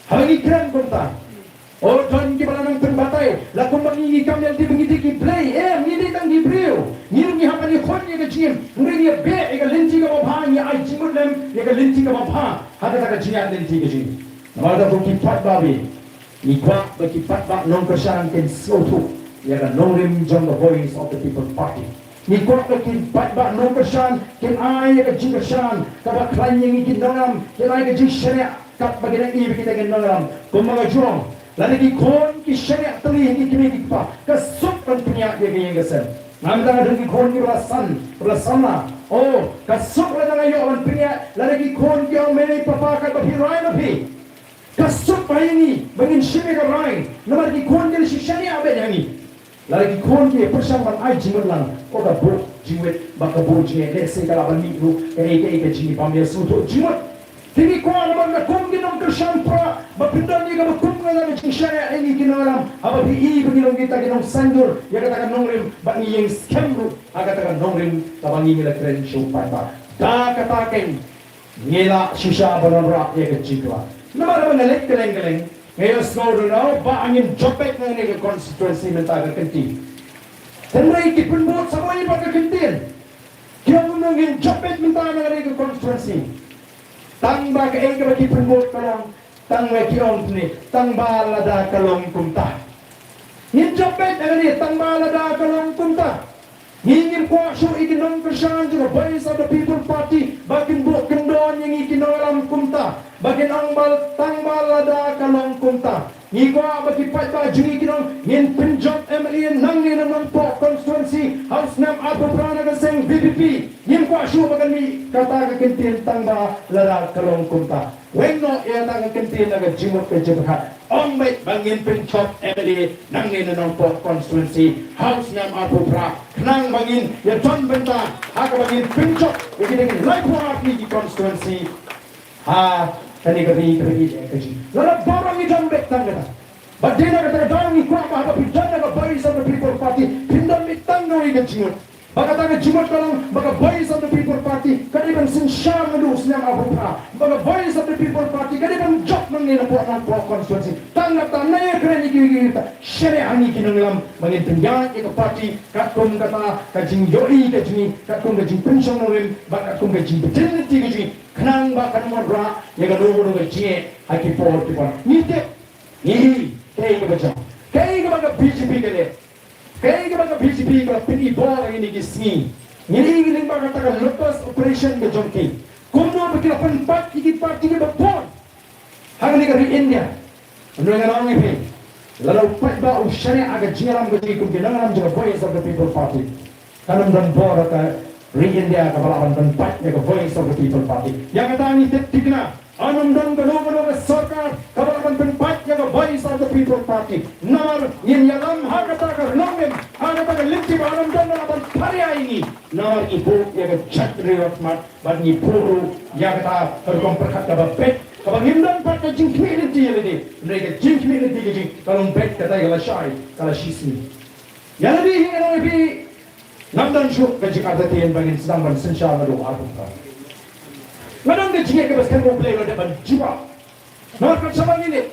hari keren konta. Oh John kita lanang penbatai, laku mengingi kami yang dibengiti ki play, ni ditang di beriu, ni apa ni kon ia kecil, ni ia be ia kelinci ke bawah, ni ai cimut lem ia kelinci ke bawah, ada tak kecil kelinci kecil. Nama kita kau kipat babi, ni kuat berkipat bab non kesan ken sotu. Ia adalah nongrim jong the Voice of the People Party. Ni kuat kin Paidbah nong kesan, kin ai ke jing kesan, kabak klaim yang ikin nongam, kin ai ke jing syariat, kap bagian ini kita kin nongam, kumaga jong. Lalu ki kon ki syariat teli ni kini dikpa, kesuk kan punya dia yang kesen. Nam tanga deng ki kon ki belasana. Oh, kesuk la tanga yo kan punya, lalu ki kon ki ang mene papa ka berhirai napi. Kesuk bayini, bangin syimi ka rai, namar ki kon ki syariat abet yang ini. Lagi kon dia persamaan ai jimelang, oda bro jiwet bakabu jiwet lese kalau baniru ke jini pamir suatu jiwet. Tinggi kuat nama kon kita kersan pra, bapindah ni kalau kon kita nak syariat ini kita dalam, apa bi begini kita sandur, ya katakan nongrim, bani yang scam tu, katakan nongrim, tabangi kita keren show Paidbah. Dah katakan, ngelak susah benar-benar ya keciklah. Nama mengelak keleng-keleng. Ngayon snow na ba angin jopek na ni constituency mentaga kenti. Tenray ki punbot sa mga pagkakentin. Kaya mo ngin jopek mentaga ni constituency. Tang ba ka ay ka punbot ka lang tang weki ong ni tang balada kalong kumta ngin jopet ani tang balada kalong kumta ngin kwa shu ikinong kashan to the voice of the people party bakin bu kendon yang ikinolam kumta bakin ang tang balada kalong kumta ngikwa bagi Paidbah jungi kinong ngin penjot MLA nang ni nang po constituency house nam apo prana ka seng VPP ngin kwa shu bagan mi kata ka kintin tang balada kalong kumta wenno ya ta ka kintin naga jimot ka jebha ong mai bangin penjot MLA nang ni nang po constituency house nam apo pra nang bangin ya ton benta haka bangin penjot ikini life work ni constituency ha kani kami kaji lalu borong ni jam bek tangga but dina kata dorong ni kuat apa pijana ka voice of the people party pindam ni tangga ni kajimut baka tangga jimut kalang baka voice of the people party kani bang sinsyam ndu snyam abupra baka voice of the people party kani bang job mangi na po constituency tangga tanay kreni kita syariah ni kinanglam mangin penjat ka party kakum kata kajing yoi kajing kakum kajing pensyong nulim baka kakum kajing betinti kajing kenang bahkan modra yang kedua kecil aki por tipan nite ni kaya ke baga BJP kele kaya ke baga BJP ka pini bor ini kisni ni giling baga taka lepas operation ke jongki kuno bekila penpat iki parti ke bapor hang ni dari India anu yang orang ini lalu Paidbah syariah agak Jingialang ke kum kenangan juga voice of the people party kanam dan bor ka India kepala tempat yang voice of the people party yang kata ini tikna anum dan kedua sarkar kepala tempat yang voice of the people party nomor Jingialang kata kernomem kata limti anum dan dalam karya ini nomor ibu yang chatri rahmat bagi puru yang kata terkomperkat bapet kapag himdan pat ka jing community ini mereka jing community jing kalau bet kata kalau syai kalau shismi yang lebih Namdan syuk ke Jakarta tiyan bangin sedang ban sensya madu aku kan. Ngadang ke jinge ke baskan ko play lo depan jiwa. Nah kat sabang ini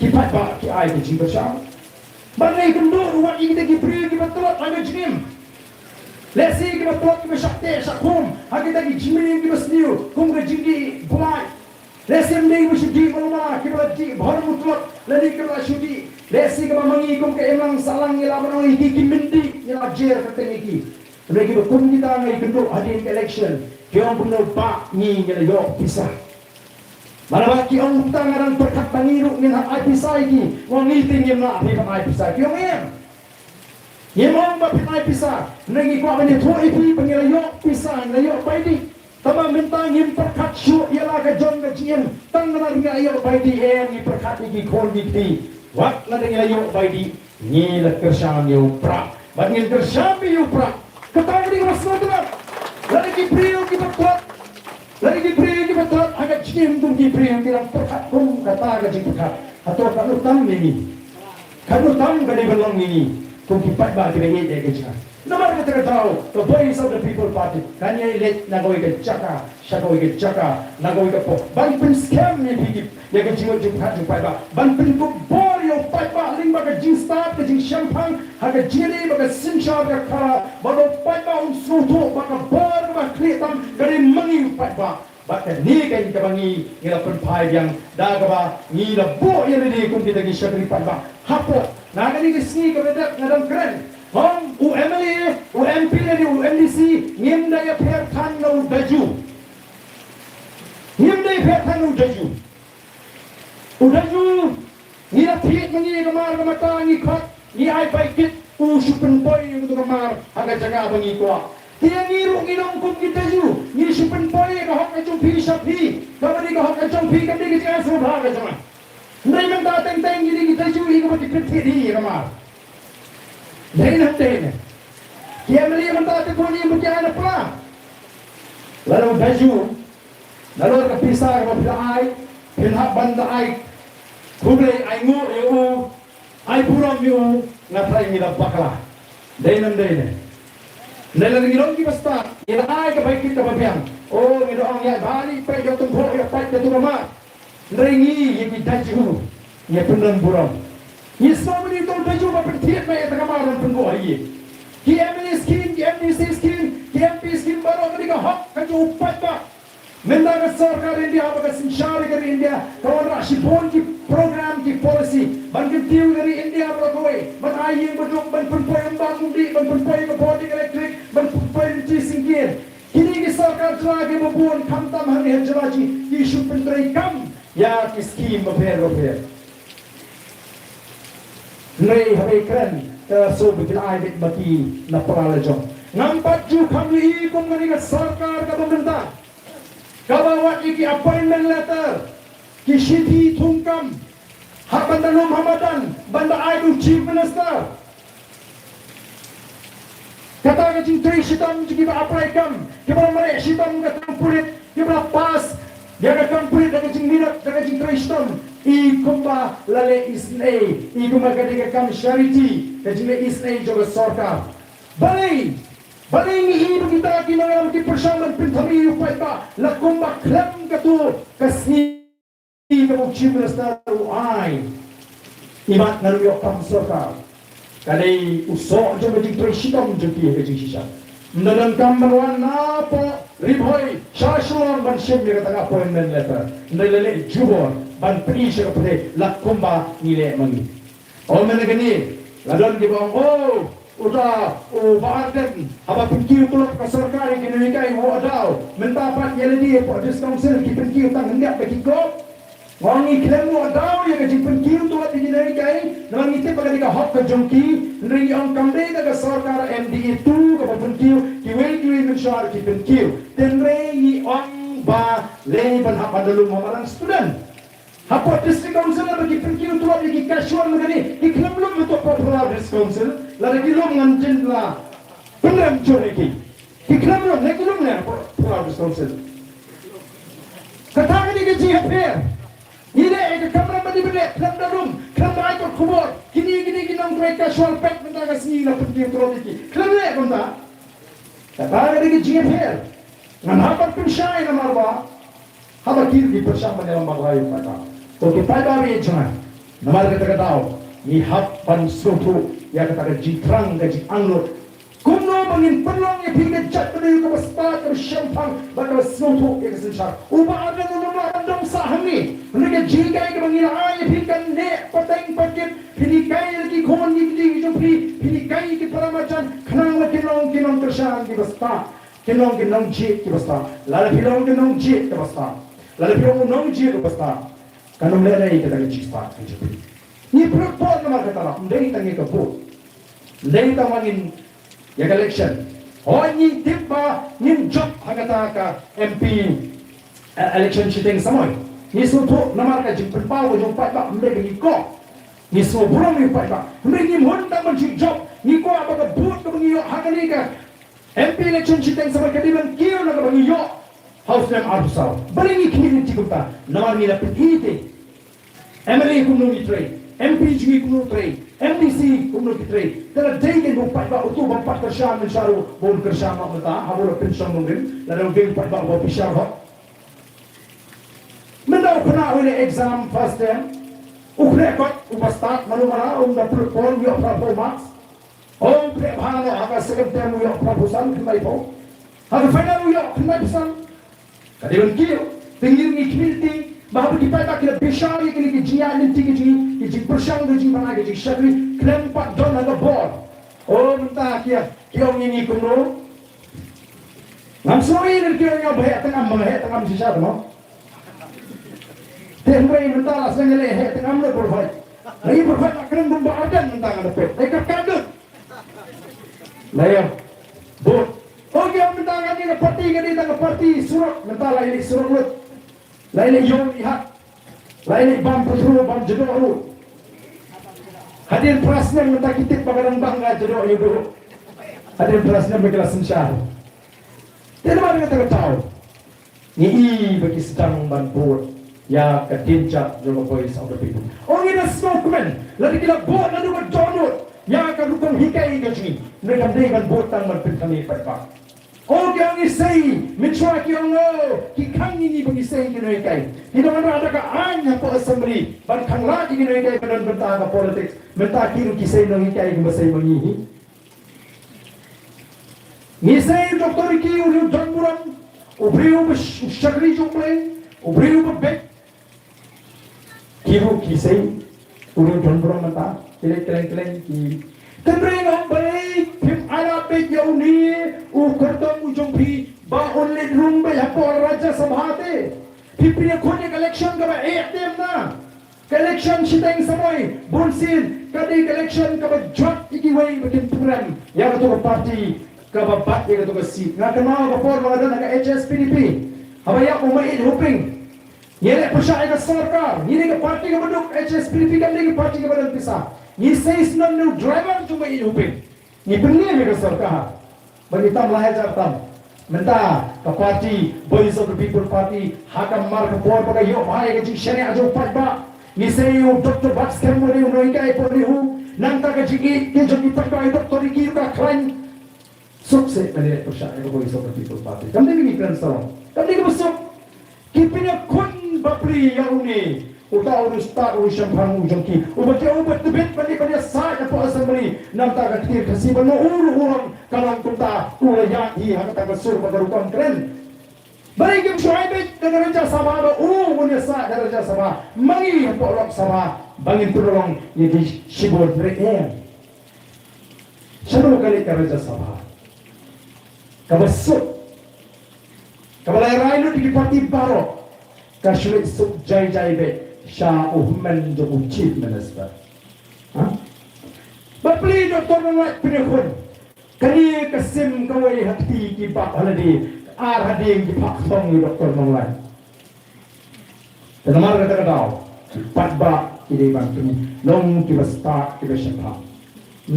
kipat ba ki ai ke jiwa sya. Bangai kendo ruat ini ki pri ki batlat ada jim. Lesi ki batlat ki syakte syakum. Hagi tagi jimin ki basniu kum ke jingi bulai. Lesi mdei musyidi maluma ki balati bhar mutlak ladi ke shudi. Lesi ke mangi kum ke emang salang ila manong iki ki mindi ila jer kateng iki. Mereka berkum kita ngai kenduk hadin election. Kiong puno pak ni ngela yo pisah. Malawa kiong tangaran perkat bangiru ngin ai pisah iki. Wong ngiting yem na ni ai pisah. Kiong em. Yemong ba ai pisah. Nengi ko ane tho ipi pangila yo pisah ngela yo baidi. Tama minta ngim perkat syu ialah ka jon ka jien. Tang na ngela yo baidi em ni perkat iki kon dikti. Wak na ngela yo baidi ni la kersyam yo pra. Bangil kersyam yo pra. Ketang di kemas motor. Lagi ki priyo ki betot. Lagi ki priyo ki betot agak jim tum ki priyo ki ram perkat kum kata agak jim perkat. Atau kanu tam ini. Kanu tam ka di belong ini. Kum ki Paidbah ki ngi de ke cha. Nomor kata tahu the voice of the people party. Kanya ilet nagoi ke chaka, syakoi ke chaka, nagoi ke pok. Ban pen scam ni bigi. Ya ke jim jim Paidbah. Ban pen ko bor yo Paidbah ling baga jing start ke jing champagne, haga jiri baga sinsha baga kala. Baga Paidbah sutu baga bor baga klitam dari mangi Paidbah. Baga ni kan kita bangi ngila penpai yang dagaba ngila bo yang di kum kita gi syakri Paidbah. Hapo. Naga ni kesni ke bedak ngadam keren. Hong UMLA, UMP dan UMDC ngim daya pertan no daju. Ngim daya pertan no daju. Udaju ni la piet mangi kamar kamata ngi khat ni ai baikit supen boy yang tu kamar agak jaga bangi kwa. Tiang ngiru ngidong kum kita ju ni supen boy ka hok ajung pi shapi. Kamari ka hok ajung pi kan di kita subha ka jama. Ndai mang ta teng teng ni kita ju hi ka mati pit di kamar. Lain hati. Dia meli mentah tekuni berjalan apa? Lalu baju, lalu kepisah kepada ai, pinhak banda ai, kublai ai ngu eu, ai puram eu, ngapai mila bakla. Lain lain. Lain ngirong kita start. Ila ai kebaik kita bapiang. Oh ngirong ya bali pe jotong ho ya pai tu mama. Rengi yang kita ju, ya punan puram. Ni semua ni tu baju apa tiap mai tengah malam penggo hari. KML skin, KMDC skin, KMP skin baru mereka hak kaju Paidbah. Mendapat sarkar India bagai sinsyari dari India kawan raksipon ki program ki policy bangkit tiu dari India berkoi berayang berduk berpempoy bangun di berpempoy kepodi elektrik berpempoy di singkir kini ki sarkar lagi membuat kamtam hari hajraji isu penteri kam ya ki skim beber Nei hari keren so bikin aibit mati na paralajong nampak ju kami ikut meningkat sarkar ke pemerintah Kabawat iki appointment letter Kishiti tungkam Hakan dalam Hamadan Banda Aidu Chief Minister Kata kacing tri sitam Jiki ba apply kam Kibala merek sitam Katang pulit Kibala pas Dia katang pulit Dan kacing minat Dan kacing tri sitam Ikum ba lale isnay Ikum ba kadika kam charity Kacing le isnay Joga sorka Balay Baling ibu kita kinangan di persamaan Pahamrioh Paidbah lakum baklam katu kasni kamu cipta staru ai imat naruyo pamsoka kali usok jom di presiden jadi sisa mendalam kambaran apa riboy syashon ban shem ni kata appointment letter ndalele jubor ban prisha kapre lakum ba nile mangi o menegani ladon di bawang udah bahagian apa pinkiu tulak ke sarkar yang kinunikai wadau mentapat yang dia Pdeng Council ki pinkiu tang hendak bagi kau wangi klaim wadau yang ke pinkiu tulak kinunikai nangi te pada ka hak ke jongki nri ang kamde ke sarkar MDE 2 ke pinkiu ki wel ki mensyar ki pinkiu tenre ni ang ba le ban hak padalu mamalang student Apa district council bagi pinkiu tulak lagi casual magani iklam lum untuk popular district council lagi lum nganjin la pengram joreki iklam lum lagi lum ne popular district council kata ni ke GFR ini ke kamera mandi bele klam darum klam ai ko kubur kini nang try casual pack minta ka sini la pinkiu tulak lagi klam le konta kata ni ke GFR ngan hapa pinsyai na marwa hapa kiri bersama dalam banglayu pada Okey, Paidbah jangan. Nama kita tahu, ni hak pan suatu yang kita jitrang gaji anglut. Kuno mungkin peluang yang pinggir jat beri ke besar ke syampang bakal suatu yang kesencar. Ubah ada nama andong saham ni. Mereka jika yang mengira ayat pinggir nek pateng paket pinikai lagi koman ni jumpi pinikai ki paramacan kenang lagi kinong kersang ki besar. Kinong jit ki besar. Lalu kinong jit ki besar. Lalu kinong jit ki besar. Kalau mereka kita akan cepat menjadi. Ni perempuan nama kata lah, mendai tangi kebut, mendai tangin yang election. Oh ni tiba ni job kata ka MP election sitting samai. Ni suatu nama kata jemput bau jumpa tak mendai bagi kau. Ni semua burung ni Paidbah. Mendai ni honda menjadi job. Ni kau apa kebut ke bagi yok hak ni ka. MP election sitting samai kadiban kio nak bagi yok. House name Arbusal. Balingi kini cikupta. Nama ni dapat ite. MLA kumno kitray, MP kumno kitray, MDC kumno kitray. Tera daygen bung Paidbah utu bang pat kersyam mencaru bung kersyam mata habul pensyon mungkin lalu geng Paidbah bung pisar ho. Mendau pernah oleh exam first term. Ukre kot upastat malu-mala dah perpon yo performance. Ukre bhalo aga second term yo proposan kemai po. Aga final yo kemai pesan. Kadiban kiyo tinggi ni kimilti bahawa kita tak kira besar yang kini kejian dan tinggi bersang keji mana keji syakri kelempat don ada board. Oh mentah kia ini kuno. Langsung ini kira yang bahaya tengah sisa tu mau. Tempai mentah langsung ni leh tengah mana berbuat. Lagi berbuat nak kena bombardan mentah ada pet. Mereka kadut. Layar board. Oh dia mentah ni parti surat mentah lagi surat lut. Lain yang lihat, lain bam petro bam jodoh. Hadir prasnya minta kitip bagaimana bangga jodoh itu. Hadir prasnya berkelas sensyar. Tidak ada kata tahu. Ni bagi sedang bantu ya ketinjak jodoh voice of the people. Oh ini smokeman. Lalu kita buat lalu berdownload. Ya akan dukung hikai gaji. Mereka dengan buatan berpintami Paidbah. Oh yang isai, mencuak yang kikang ini bagi isai kini kai. Tidak ada ka anya po assembly, bangkang lagi kini kai pada bentang ka politics, bentang kiri kisai nang kai masai mengihi. Nisai Dr. Ki ulu jamburan, Obriu shagri jumble, obriu bek. Kiru kisai, uru donbro mata, keleng ki. Kembali baik, pim ala bek yauni, ukertong ujung pi, ba only room ba yapor Raja Sabha te. Pipine khone collection ka ba ATM na. Collection sitang samay, bunsin, kadi collection ka ba jot ikiway bakin program. Yang to party ka ba bat yang to ka seat. Nga kamao ka por mga doon naka HSPDP. Habaya umait hoping. Yele pasya ka sarkar, yele ka party ka baduk HSPDP ka lagi party ka baduk pisa. Ni says non new driver cuma hoping. Ni pengen ka sarkar. Bagi tam lahir jartam. Menta ka party Voice of the People Party hakam mar ka por paga yo bhai ka ji shane ajo Paidbah ni say you Dr. Bax Kemori no inga e pori hu nang ta ka jigi ke jogi Paidbah Dr. Riki ka klan sukse mane pasha ka Voice of the People Party kamne ni kan sarong kamne ka busuk kipina kun bapri yauni uta urus ta urusam bhangu jongki ubat tebet mane sa ka po assembly nang ta ka tir khasi bano urang kalang kunta ulayat hi hak ta sur pagarukan keren bari kim shuaibet dengan Raja Sabha ba punya sa Raja Sabha mangi polok Sabha bangin tulong yedi shibor breke shabu kali ka Raja Sabha kabasuk kabalai rainu di parti baro kashwe suk jai be sha uhman jo chief minister ha bapli Dr. Nolak pinakun kani kasim kawai hati ki pak haladi ar hading ki pak song Dr. Nolak tenamar kata kau Paidbah ki bang kini long ki basta ki besha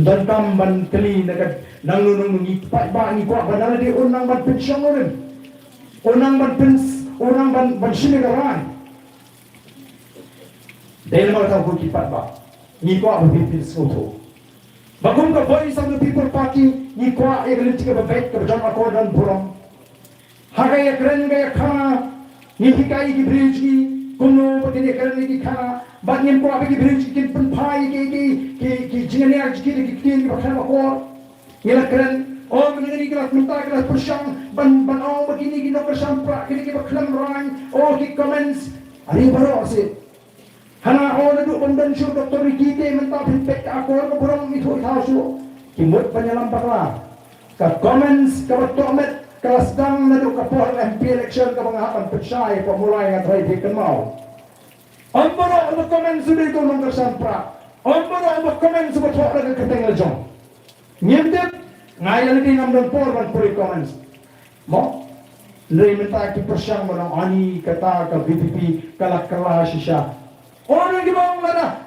dan tam ban kali nagat nang ni Paidbah ni kuat bandar di unang ban pensiun unang ban sinigaran Dahil mga tao kung Paidbah, ni ko ang pipil soto. Bagong ka Voice of the People Party, ni ko ang ikalin ka babet ka bajang ako dan burong. Hagay akren gaya kana, ni hikay ki bridge ki, kuno pati ni akren ki kana, bat ni ko ang ki bridge ki penpai ki Jingialang ki bakal ako. Ni akren, oh mengenai kelas minta kelas persyang, ban begini kita bersamprak, kini kita berkelam rang, oh ki comments, hari baru asyik. Hana orang duduk konvensyon Dr. Riki te mentah feedback aku orang kurang itu tahu kimut penyalam pakla ka comments ka batomet ka sedang naduk ka por MP election ka mengahapan percaya pemulai yang terakhir kenal ambara ang comments sudah itu nang tersampra ambara ang comments sudah tok lagi ketengel jong nyentep ngayon din ang dan por ban puri comments mo Nari minta ki persyang menang ani kata ka BPP kalak kalah sisya orang di bawah mana?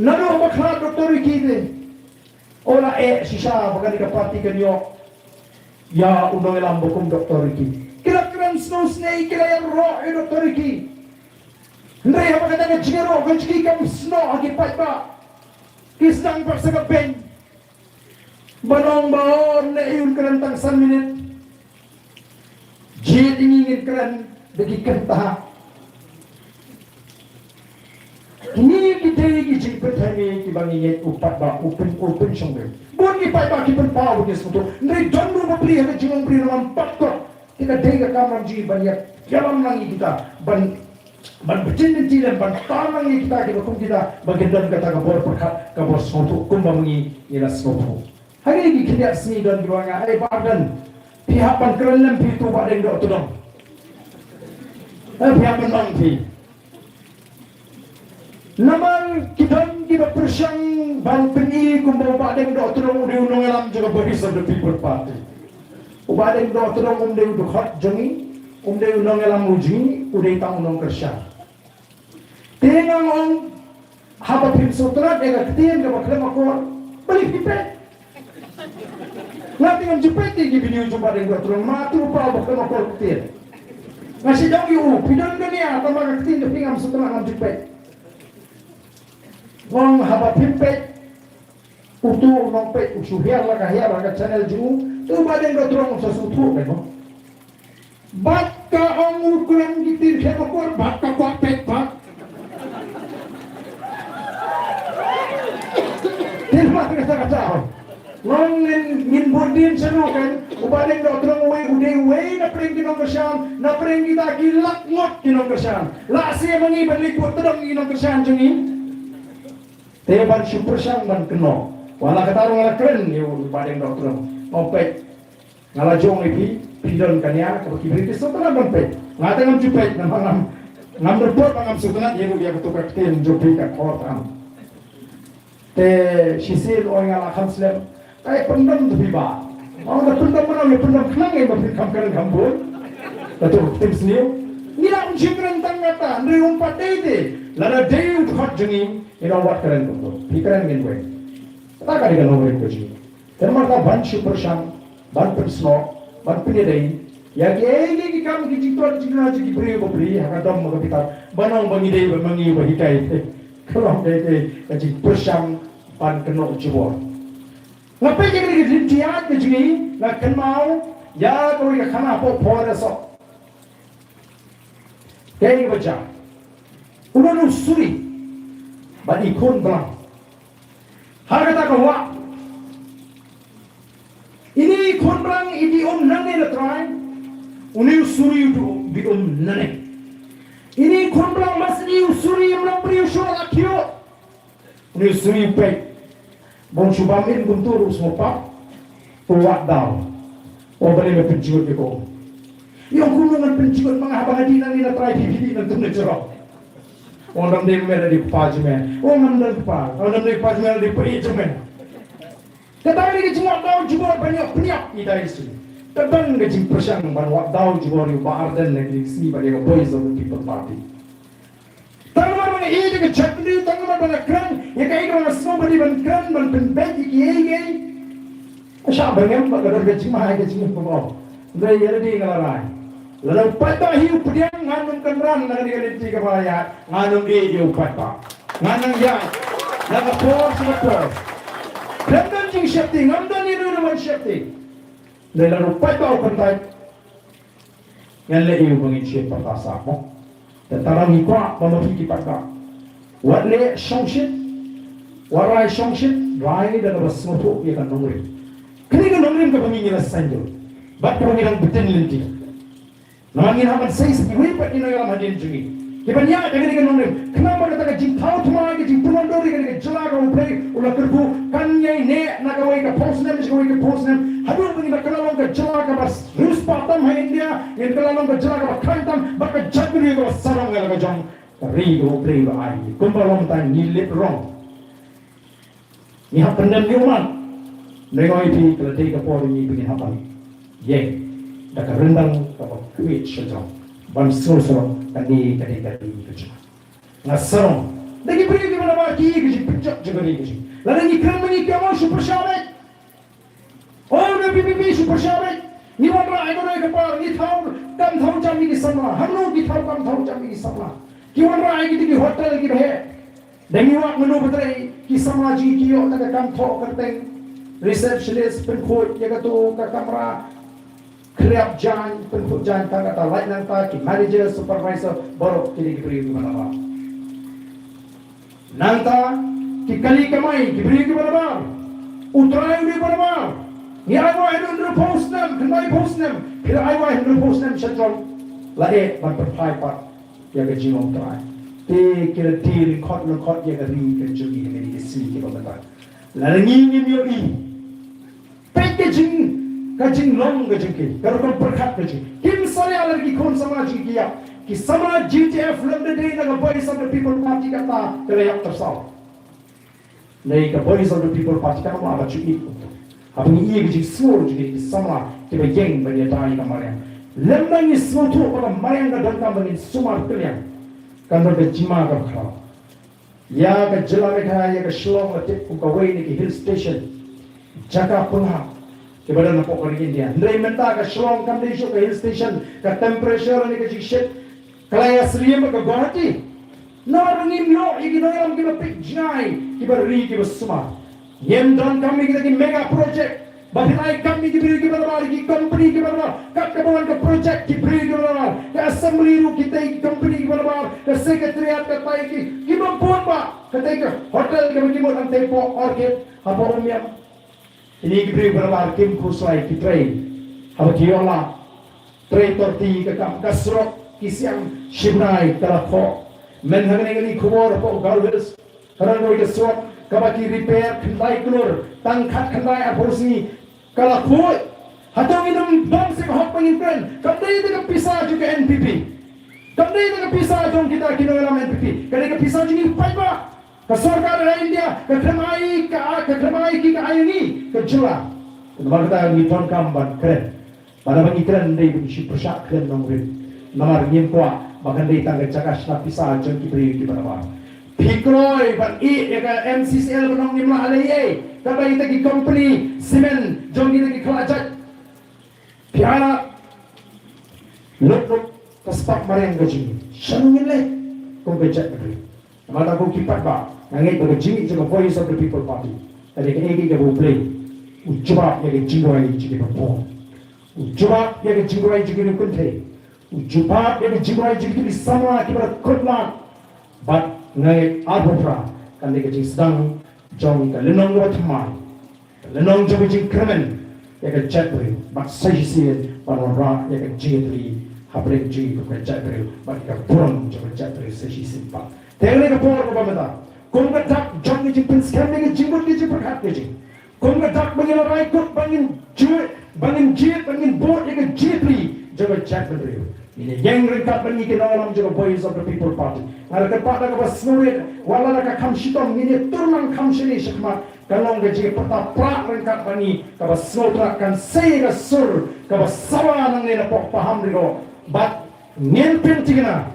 Nado bakal Dr. Riki ni. Ola sisa bagai di parti kenyo. Ya undang elam bukum Dr. Riki. Kira keren snow snake kira yang roh Dr. Riki. Hendai apa kata ngejero ngejki kam snow agi Paidbah. Kisang paksa ka ben. Banong baon na iyon keren tang 1 minit. Jid ingin keren bagi kentah. Ini kita lagi jemput kami ki banginget Paidbah open songbe. Bukan ki Paidbah ki penpau ni sesuatu. Ndai jangan memberi hanya jangan beri dalam pakot. Kita dengar kamar ji banyak jalan lagi kita ban bercinta ban tanang kita hukum kita bagian kata kabor perkat kabor sesuatu kumbangi ila sesuatu. Hari ini kita sini dan ruangan badan pihak pangkeran pitu badan dok tudong. Pihak penangti. Naman kita persyang ban pengi kumbawa badan dok tudong di undang alam juga Voice of the People Party. Badan dok tudong umde udah hot jongi umde undang alam uji udah tang undang kerja. Tengang on haba pim sutra dega ketien ke bakal makor balik pipet. Nanti kan jepet di video jumpa dengan turun matu pa bakal makor ketien. Ngasih jauh yu pidon dunia tambah ketien de pingam sutra ngam jepet. Wong haba pipet utu nompet usuhiar laga channel ju tu badan do turun sesuatu kan. Batka ong ukuran gitir ke makor batka kuat pet bak. Terima kata-kata. Long ngin burdin sanu kan, ubadeng do trong way uday way na pring kinong Krisyan, na pring kita kilakngot kinong Krisyan. La siya mangi berlikut tedong kinong Krisyan jungi. Teban super syang ban keno. Wala katarung ala keren yo badeng dokter. Opet. Ngala jong ipi pidon kania ko kibrit so tala ban ngata ngam cupet ngam report ngam sutunat yego dia ketukak tim jopi ka kotam. Te shisil o ngala khansler ay pendam tu biba. Mau da pendam mana le pendam klang ay mapin kam kan gambul. Dato tim sniu. Nila unjikran tangata ndri umpat deite. Lada deu khot jungi ino wat karen ko. Pikaran genwe. Ta ka diga no ko ji. Termata ban super syang ban persno ban pinedai ya ke kam ki jitor jigna jigi bri ko bri ha dom mo kapita banong bangi dei bangi bahi kai kalau ke ji persang ban keno jiwa ngapai ke ke rintiat ke jigi na kan mau ya ko ya khana po phore so ke baca udah suri ban ikon bang har kata ko wa ini konrang ini nane na try uni usuri itu di nane ini konrang mas ni usuri yang lang priyo syo akyo uni usuri pe bon subamin guntur usmopa tuwak daw o bali me penjigot ko yung kulungan penjigot mga habang di nang na try pipili ng tunay jero o nam de me di pajme o nam de pa o nam de pajme di pajme Kadang ni kecil daw jubor banyak penyak ida isu. Kadang ni kecil persang banyak daw jubor yu baardan ni sini banyak boys of the people party. Tanggal mana ini ke chutney tanggal mana kran ya kai kran semua beri ban kran ban penbet iki. Asal banyak kadang kecil mah kecil pun. Ndai ya di ngalarai. Lalu pada hiu Pdeng nganung kenran nang di tiga balaya nganung di hiu pada. Nganung ya. Lalu por semua. Ramdan jing syapti, ngamdan ni naman syapti. Dahil rupai tao kantay. Yan le iyo bangin siya patasa mo. Tatarang ikwa, mamaki kipagka. Wat le syongshit, waray syongshit, rai dan abas moto iya kan nongrim. Kini kan nongrim ka pangingin na sanjo. Ba't ka pangilang bitin linti? Namangin haman sais, iwipat ina yung hadin jungi. Kibanya dengan dengan nongrim. Kenapa kata jing tahu cuma ke jing pemandori dengan jelas kau play ulah kerbu kanya ini nak kau ikat posnem kau ikat posnem. Hadur begini nak kalau kau jelas kau bas rus patam hai India yang kalau kau jelas kau kantam baka jagri kau sarang kau jang ri kau play kau ai. Kumpul orang tan nilit wrong. Ni hak pendam ni umat. Mereka itu kalau dia kau ni begini apa ni? Ye, dah kerendang kau kuit sejauh. Ban sorong tadi kerja. Nasong. Lagi pergi ke mana lagi kerja pecah juga ni kerja. Lalu ni kerana ni kamu super syabet. Oh, nabi super syabet. Ni wala ay ko kapar ni tahu kam tahu jam ni sama. Hamno ni tahu kam tahu jam ni sama. Ki wala ay ki hotel ki behe. Demi wak menu betre ki sama ji ki yo tak kam tahu kerteng. Receptionist penkhot ya katu ka kamera Kriap jan, pentuk jan tak kata light nanta, ki manager, supervisor, baru kini diberi ke mana-mana. Nanta, ki kali kemai, diberi ke mana-mana. Utrai di mana-mana. Ni awak hendak post nam, kendai post nam. Kira awak hendak post nam syadron. Lagi, berpai pak, ya ke jingong terai. Te kira ti rekod ya ke ring ke jungi, ini sini kita betul. Lalu ni yoi. Packaging kajing long kajing ki, kalau kau berkat kajing. Kim saya lagi kon sama jikia, ki sama GTF lembut dari naga boys of the people party kata kelayak tersau. Naik ke boys of the people party kata apa cuci? Apa ni ia kajing semua jadi sama tiba yang banyak tanya kemarin. Lembang ni semua tu orang main kat dalam bangin semua kalian. Kan berke jima kerja. Ya ke jelah mereka ya ke Shillong atip ukawai ni ke hill station. Jaga pengah. Kepada nak pokok ni dia. Ndai menta ke Shillong kam di ke hill station ke temperature ni ke jikshit. Kelaya seriam ke Guwahati. Nor ngim yo iki noyam ki pik jai ki beri ki semua. Yem dan kami kita ki mega project. Bahilai kami ki beri ki berabar ki company ki berabar. Kat kawan ke project ki beri ki berabar. Ke assembly ru kita ki company ki berabar. Ke secretariat ke tai ki mampun ba. Ke tai ke hotel ke bagi mo ang tempo orchid apa umyam. Ini kita berabar kim kusai kita train. Apa kiola traitor ti kakam kasrok kisiang shibnai kalakho men hagani khubor po galwes karano kasrok kabaki repair khandai klur tangkhat khandai aporsi kalakho hatong inum bom se hok pangin kren kadai de pisa juga NPP kadai de pisa jong kita kinolam NPP kadai de pisa jingi Paidbah ke sarkar India ke kemai ki ayuni ke jua Marta ni ton kamban keren pada bagi keren dei bisi persak keren nongrin namar ngim kwa bahkan dei tangga cakas na pisa jong ki beri di bawah Pikroi ban I eka MCCL benong ngim la alai kada ita ki company semen jong ita ki kelajat piara luk kaspak mareng gajing shanungin le kong gajat beri mata ko ki Paidbah nangit ko jing jong voice of the people party tadi ke egi ke bo play ujubak yang jingwai jigi bapong ujubak yang jingwai jigi nukunte ujubak yang jingwai jigi sama kibat kotla bat ngai arbopra kan deke jing sedang jong ka lenong wat mai lenong jong jing kremen yang chatri bat sajisian panora yang jingri habrek jing ko chatri bat ka puram jong chatri sajisian pa tengne ka por ko bamata kung tak jong jing pin scam yang jinggot jing perkat jing kung dak bangin raikut bangin jit bangin board yang jitri jaga chat berdiri ini yang ringkat bangin kita orang jaga voice of the people party ada tempat ada bas smurit wala nak kam shitom ini turman kam shini shikma kalau gaji peta prak ringkat bangin kabas smutra kan say sur kabas sawa nang nina pok Pahamrioh bat nyenpin tigna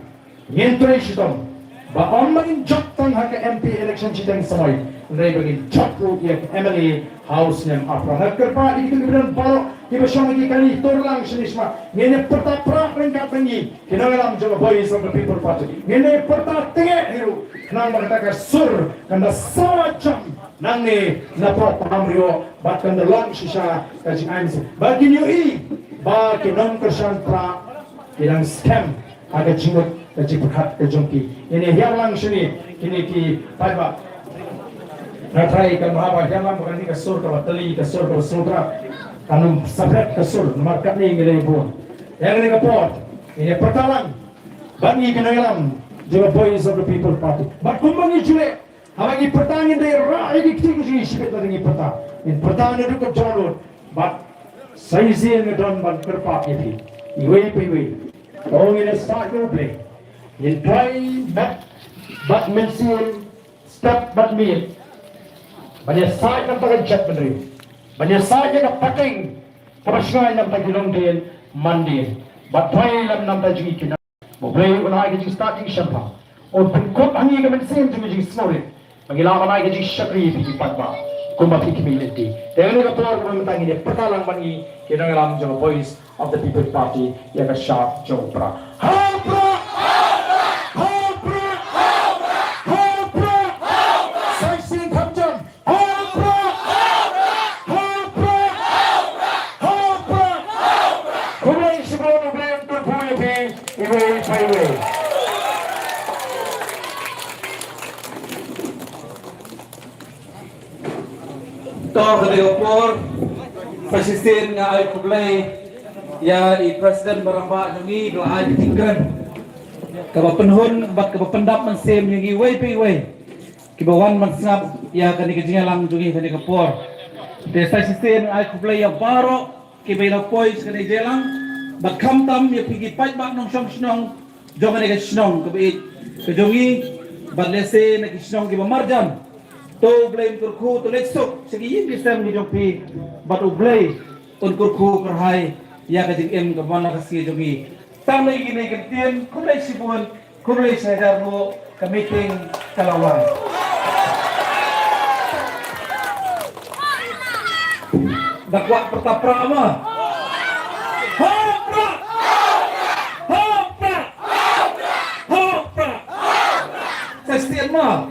nyentre shitom ba on bangin jok tang haka MP election chitang samai Nai bagi jatuh yang MLA House yang apa? Nak kerpa itu kemudian baru kita syam lagi kali torlang senisma. Ini pertaprak ringkat tinggi. Kita dalam juga voice of the people party. Ini pertap tinggi hiru. Nang berkata sur kanda sawa jam. Nang ni napa Pahamrioh bat kanda lang sisa kaji AMC. Bagi UI bagi non kersan pra yang scam ada jimut kaji berkat kejongki. Ini yang lang sini kini ki Paidbah. Natrai kan mahaba jalan bukan ni kasur kalau teli kasur kalau sutra kanum sabret kasur markat ni ngilai pun yang ni kapot ini pertalang bagi kinalam juga voice of the people party but kumbangi jule hawangi pertangin dari rakyat di kiri sibet dari pertang in pertang itu ke jalur but saya sih ngedon ban kerpa ini iwe orang ini start to play in try but mention step but me banyak saat yang tak chat berdiri, banyak saat yang pakai perasaan yang tak hilang dia mandi, batai dalam nama jadi kita, boleh orang yang jadi starting siapa, or pengkot hangi yang mensen jadi snoring, mengilang orang yang jadi syakri di Paidbah, kumbatik community. Dengan ini ketua kami mentangi dia pertalang bagi kita dalam jawab voice of the people party yang sharp jawab pra. Toh ketika por presiden nga ay kublay ya i presiden baramba nungi kala ay tingkan kabapenhun bat kabapendap man sem nungi way kibawan man Sngap ya kani Jingialang nungi kani kapor de presiden ay kublay ya baro kibay pois kani Jingialang bat kamtam ya pigi Paidbah nong snong jong kani snong kabait kajongi bat lese na snong kibamarjan to blame kurku to leksok segi yin kisam ni jopi bat ublay on kurku kerhai ya kajing em ke mana kasi jogi tamai gini kentien kumlai sibuan kumlai sadar mo ka meeting kalawang dakwa pertaprama Sestian ma